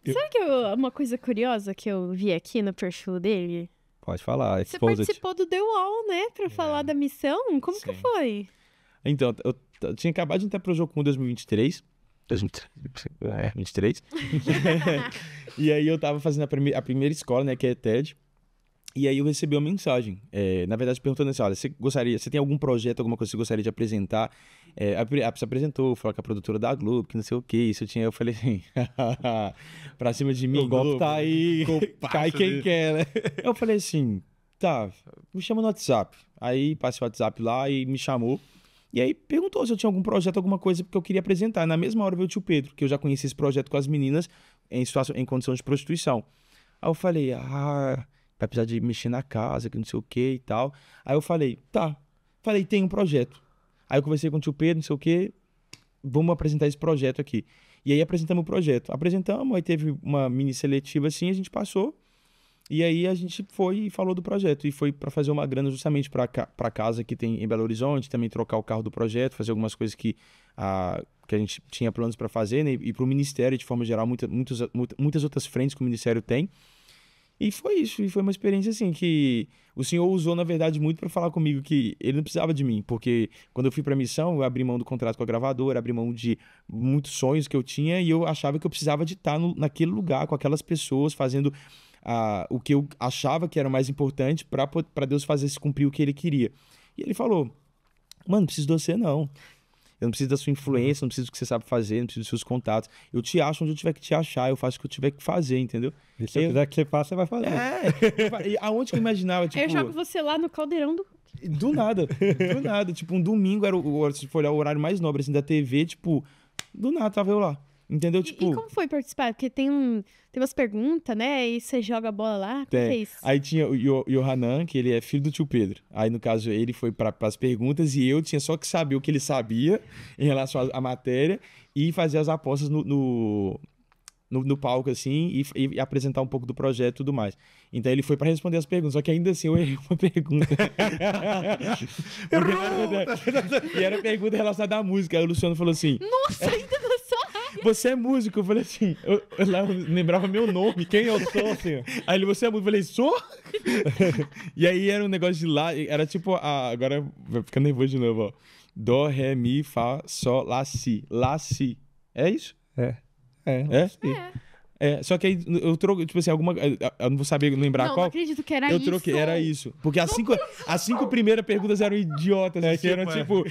Sabe que uma coisa curiosa que eu vi aqui no perfil dele? Pode falar, Você expose it. participou do The Wall, né? Pra falar da missão? Como que Sim. foi? Então, eu tinha acabado de entrar pro Jocum 2023. 23. E aí eu tava fazendo a primeira escola, né, que é TED. E aí eu recebi uma mensagem, na verdade perguntando assim, olha, você tem algum projeto, alguma coisa que você gostaria de apresentar? A pessoa apresentou, falou que a produtora da Globo, que não sei o que, isso eu tinha, eu falei assim, pra cima de mim, O golpe Globo, tá aí, cai quem quer, né? Eu falei assim, tá, me chama no WhatsApp. Aí passei o WhatsApp lá e me chamou. E aí perguntou se eu tinha algum projeto, alguma coisa que eu queria apresentar. Na mesma hora veio o tio Pedro, que eu já conheci esse projeto com as meninas em condição de prostituição. Aí eu falei, vai precisar de mexer na casa, que não sei o que e tal. Aí eu falei, tá. Falei, tem um projeto. Aí eu conversei com o tio Pedro, não sei o que, vamos apresentar esse projeto aqui. E aí apresentamos o projeto. Apresentamos, aí teve uma mini seletiva assim, a gente passou. E aí a gente foi e falou do projeto. E foi para fazer uma grana justamente para casa que tem em Belo Horizonte, também trocar o carro do projeto, fazer algumas coisas que a gente tinha planos para fazer, né? E para o Ministério, de forma geral, muitas outras frentes que o Ministério tem. E foi isso, e foi uma experiência assim que o Senhor usou, na verdade, muito para falar comigo que ele não precisava de mim, porque quando eu fui para a missão, eu abri mão do contrato com a gravadora, abri mão de muitos sonhos que eu tinha e eu achava que eu precisava de estar naquele lugar, com aquelas pessoas, fazendo o que eu achava que era mais importante para Deus fazer se cumprir o que ele queria. E ele falou, mano, não preciso de você não. Eu não preciso da sua influência, não preciso do que você sabe fazer, não preciso dos seus contatos. Eu te acho onde eu tiver que te achar, eu faço o que eu tiver que fazer, entendeu? E se eu quiser que você faça, você vai fazer. E aonde que eu imaginava, tipo... Eu jogo você lá no caldeirão do... Do nada. Tipo, um domingo era se for olhar o horário mais nobre, assim, da TV, tipo... Do nada, tava eu lá. Entendeu? E como foi participar? Porque tem umas perguntas, né? E você joga a bola lá. O que é isso? Aí tinha o Yohanan, que ele é filho do tio Pedro. Aí, no caso, ele foi para as perguntas e eu tinha só que saber o que ele sabia em relação à matéria e fazer as apostas no palco, assim, e apresentar um pouco do projeto e tudo mais. Então ele foi para responder as perguntas, só que ainda assim eu errei uma pergunta. E era pergunta relacionada à música. Aí o Luciano falou assim... Nossa, ainda não sou! Você é músico? Eu falei assim... Eu lembrava meu nome. Quem eu sou, assim? Aí ele, você é músico? Eu falei, sou? E aí era um negócio de lá... Era tipo... agora vai ficar nervoso de novo, ó. Dó, ré, mi, fá, sol, lá, si. Lá, si. É isso? É. Só que aí eu troquei, tipo assim, eu não vou saber lembrar Não qual. Não acredito que era eu isso. Eu troquei, era isso. Porque as cinco primeiras perguntas eram idiotas, assim, eram tipo...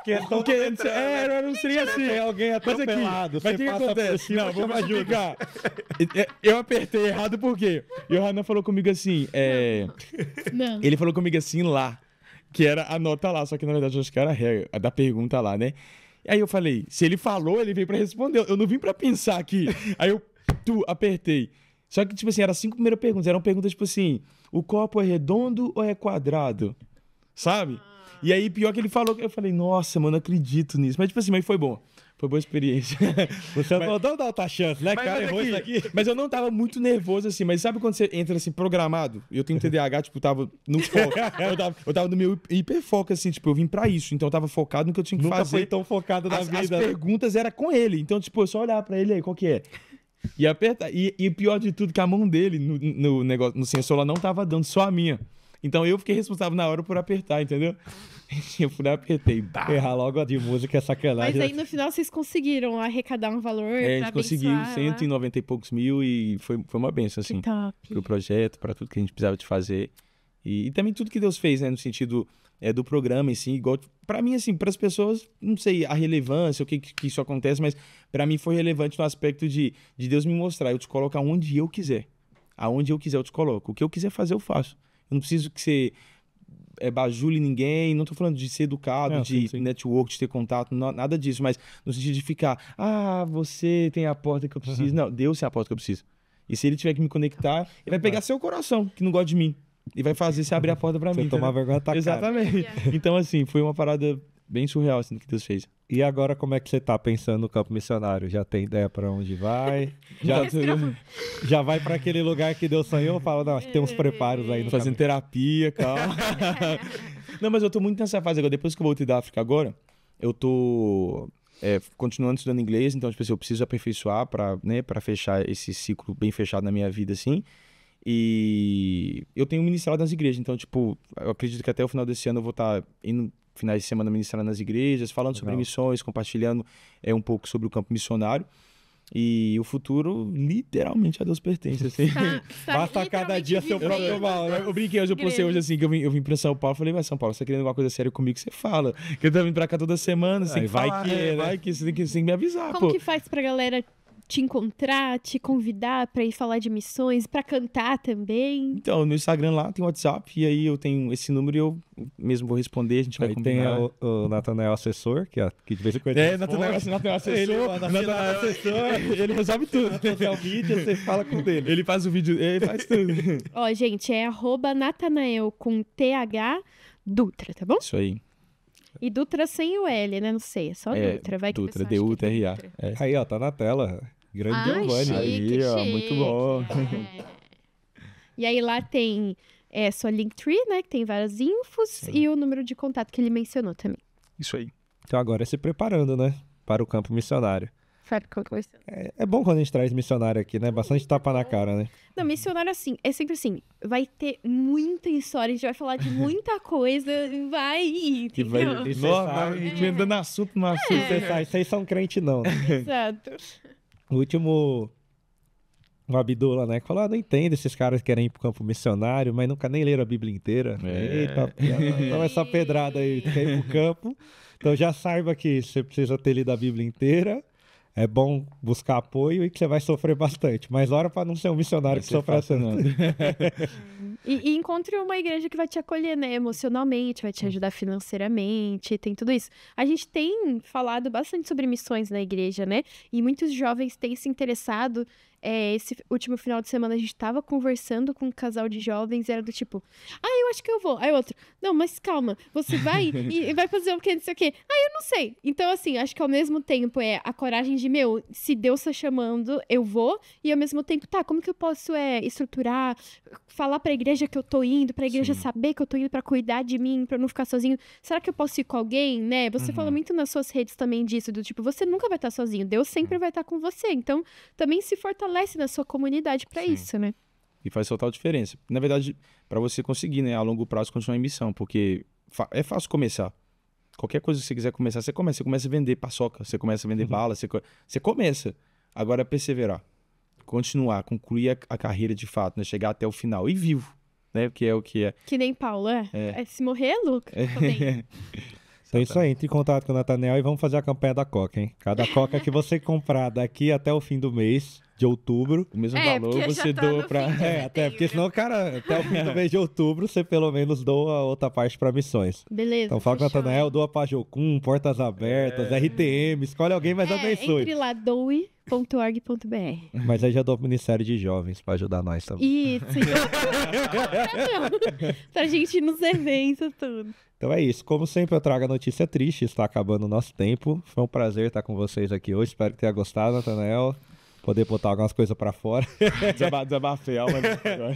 Era um trem assim. Tem alguém atropelado, mas o que acontece? Não, vou mais julgar. Eu apertei errado por quê? E o Hanan falou comigo assim, Não. ele falou comigo assim, lá, que era a nota lá, só que na verdade eu acho que era a da pergunta lá, né? Aí eu falei, se ele falou, ele veio pra responder. Eu não vim pra pensar aqui. Aí eu apertei. Só que, tipo assim, eram 5 primeiras perguntas. Eram perguntas, tipo assim, o copo é redondo ou é quadrado? Sabe? E aí, pior que ele falou, eu falei, nossa, mano, não acredito nisso. Mas, tipo assim, mas foi bom. Foi boa experiência. Você não dá outra chance, né? Cara, errou isso aqui. Mas eu não tava muito nervoso, assim. Mas sabe quando você entra, assim, programado? Eu tenho TDAH, tipo, tava no foco. Eu tava no meu hiperfoco, assim. Tipo, eu vim pra isso. Então eu tava focado no que eu tinha que Nunca fazer. foi tão focado na vida. As perguntas eram com ele. Então, tipo, eu só olhar pra ele aí, qual que é? E apertar. E pior de tudo, que a mão dele no negócio, no sensor lá não tava dando, só a minha. Então eu fiquei responsável na hora por apertar, entendeu? Eu fui lá e apertei. Bah. Errar logo a de música é sacanagem. Mas aí no final vocês conseguiram arrecadar um valor pra a gente conseguiu abençoar 190 e poucos mil e foi uma benção, assim. Que top. Pro projeto, pra tudo que a gente precisava de fazer. E também tudo que Deus fez, né? No sentido do programa em si. Igual, pra mim, assim, pras pessoas, não sei a relevância, o que isso acontece, mas pra mim foi relevante no aspecto de Deus me mostrar. Eu te coloco aonde eu quiser. Aonde eu quiser eu te coloco. O que eu quiser fazer eu faço. Eu não preciso que você bajule ninguém, não tô falando de ser educado, sim. Network, de ter contato, nada disso, mas no sentido de ficar, você tem a porta que eu preciso. Não, Deus tem a porta que eu preciso. E se ele tiver que me conectar, ele vai pegar seu coração, que não gosta de mim, e vai fazer você abrir a porta pra mim. Você tomar vergonha na tua cara. Exatamente. Então, assim, foi uma parada bem surreal, assim, do que Deus fez. E agora, como é que você tá pensando no campo missionário? Já tem ideia pra onde vai? Já vai pra aquele lugar que Deus sonhou? Fala, não, acho que tem uns preparos aí no fazendo terapia, calma. Não, mas eu tô muito nessa fase agora. Depois que eu voltei da África agora, eu tô continuando estudando inglês. Então, tipo assim, eu preciso aperfeiçoar pra fechar esse ciclo bem fechado na minha vida, assim. E eu tenho ministrado nas igrejas. Então, tipo, eu acredito que até o final desse ano eu vou estar indo finais de semana ministrando nas igrejas, falando sobre missões, compartilhando um pouco sobre o campo missionário. E o futuro, literalmente, a Deus pertence. Assim. Basta cada dia seu próprio mal. Eu brinquei hoje, eu postei hoje assim, que eu vim pra São Paulo. Falei, São Paulo, você tá querendo alguma coisa séria comigo? Você fala. Que eu tô vindo pra cá toda semana. Você tem que falar, vai que você tem que me avisar. Como que faz pra galera te encontrar, te convidar pra ir falar de missões, pra cantar também? Então, no Instagram lá tem o WhatsApp, e aí eu tenho esse número e eu mesmo vou responder, a gente vai combinar. Tem o Natanael Assessor, que de vez em quando... Natanael Assessor. Ele resolve tudo. Na social media, você fala com ele. Ele faz o vídeo, ele faz tudo. Ó, gente, é @Natanael com TH Dutra, tá bom? Isso aí. E Dutra sem o L, né? Não sei, é só Dutra. Vai que Dutra, D-U-T-R-A. Aí, ó, tá na tela. Grande Giovanni. Aí, ó, muito bom. E aí lá tem sua Linktree, né? Que tem várias infos e o número de contato que ele mencionou também. Isso aí. Então agora é se preparando, né? Para o campo missionário. É bom quando a gente traz missionário aqui, né? Bastante tapa na cara, né? Não, missionário assim, é sempre assim, vai ter muita história, a gente vai falar de muita coisa, vai ir, entendeu? Vai dando assunto no assunto. Vocês são crente não, né? Exato. O último, o Abdullah, né? Que falou, não entendo esses caras que querem ir pro campo missionário, mas nunca nem leram a Bíblia inteira. Eita, então essa pedrada aí, quer ir pro campo. Então já saiba que você precisa ter lido a Bíblia inteira. É bom buscar apoio e que você vai sofrer bastante. Mas ora para não ser um missionário que sofre tanto. E encontre uma igreja que vai te acolher, né, emocionalmente, vai te ajudar financeiramente, tem tudo isso. A gente tem falado bastante sobre missões na igreja, né? E muitos jovens têm se interessado. Esse último final de semana a gente tava conversando com um casal de jovens e era do tipo, eu acho que eu vou. Aí outro, não, mas calma, você vai e vai fazer o quê, não sei o quê. Eu não sei. Então, assim, acho que ao mesmo tempo a coragem de, se Deus tá chamando, eu vou. E ao mesmo tempo, como que eu posso estruturar, falar pra igreja que eu tô indo, pra igreja saber que eu tô indo pra cuidar de mim, pra eu não ficar sozinho. Será que eu posso ir com alguém, né? Você fala muito nas suas redes também disso, do tipo, você nunca vai estar sozinho, Deus sempre vai estar com você. Então, também se fortalece na sua comunidade pra isso, né? E faz total diferença. Na verdade, pra você conseguir, né, a longo prazo, continuar em missão, porque é fácil começar. Qualquer coisa que você quiser começar, você começa. Você começa a vender paçoca, você começa a vender bala, você começa. Agora é perseverar. Continuar, concluir a carreira de fato, né? Chegar até o final. E vivo, né? Que é o que é. Que nem Paulo, se morrer é lucro. Também. Então é isso aí, entre em contato com o Nathanael e vamos fazer a campanha da Coca, hein? Cada Coca que você comprar daqui até o fim do mês de outubro, o mesmo valor você doa pra... até porque senão, cara, até o fim do mês de outubro, você pelo menos doa outra parte pra missões. Beleza. Então fala com o Nathanael, doa pra Jocum, Portas Abertas, RTM, escolhe alguém, mas abençoe. Entre lá, doe.org.br. Mas aí já dou pro Ministério de Jovens pra ajudar nós também. Isso. Pra gente ir nos eventos, tudo. Então é isso. Como sempre, eu trago a notícia triste. Está acabando o nosso tempo. Foi um prazer estar com vocês aqui hoje. Espero que tenha gostado, Nathanael. Poder botar algumas coisas pra fora. Desabafei a alma.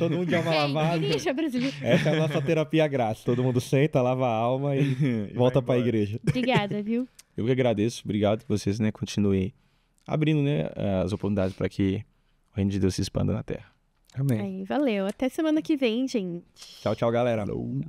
Todo mundo de alma lavada. Igreja brasileira. Essa é a nossa terapia grátis. Todo mundo senta, lava a alma e volta pra igreja. Obrigada, viu? Eu que agradeço. Obrigado que vocês, né, continuem abrindo, né, as oportunidades para que o reino de Deus se expanda na terra. Amém. Aí, valeu. Até semana que vem, gente. Tchau, tchau, galera. Falou.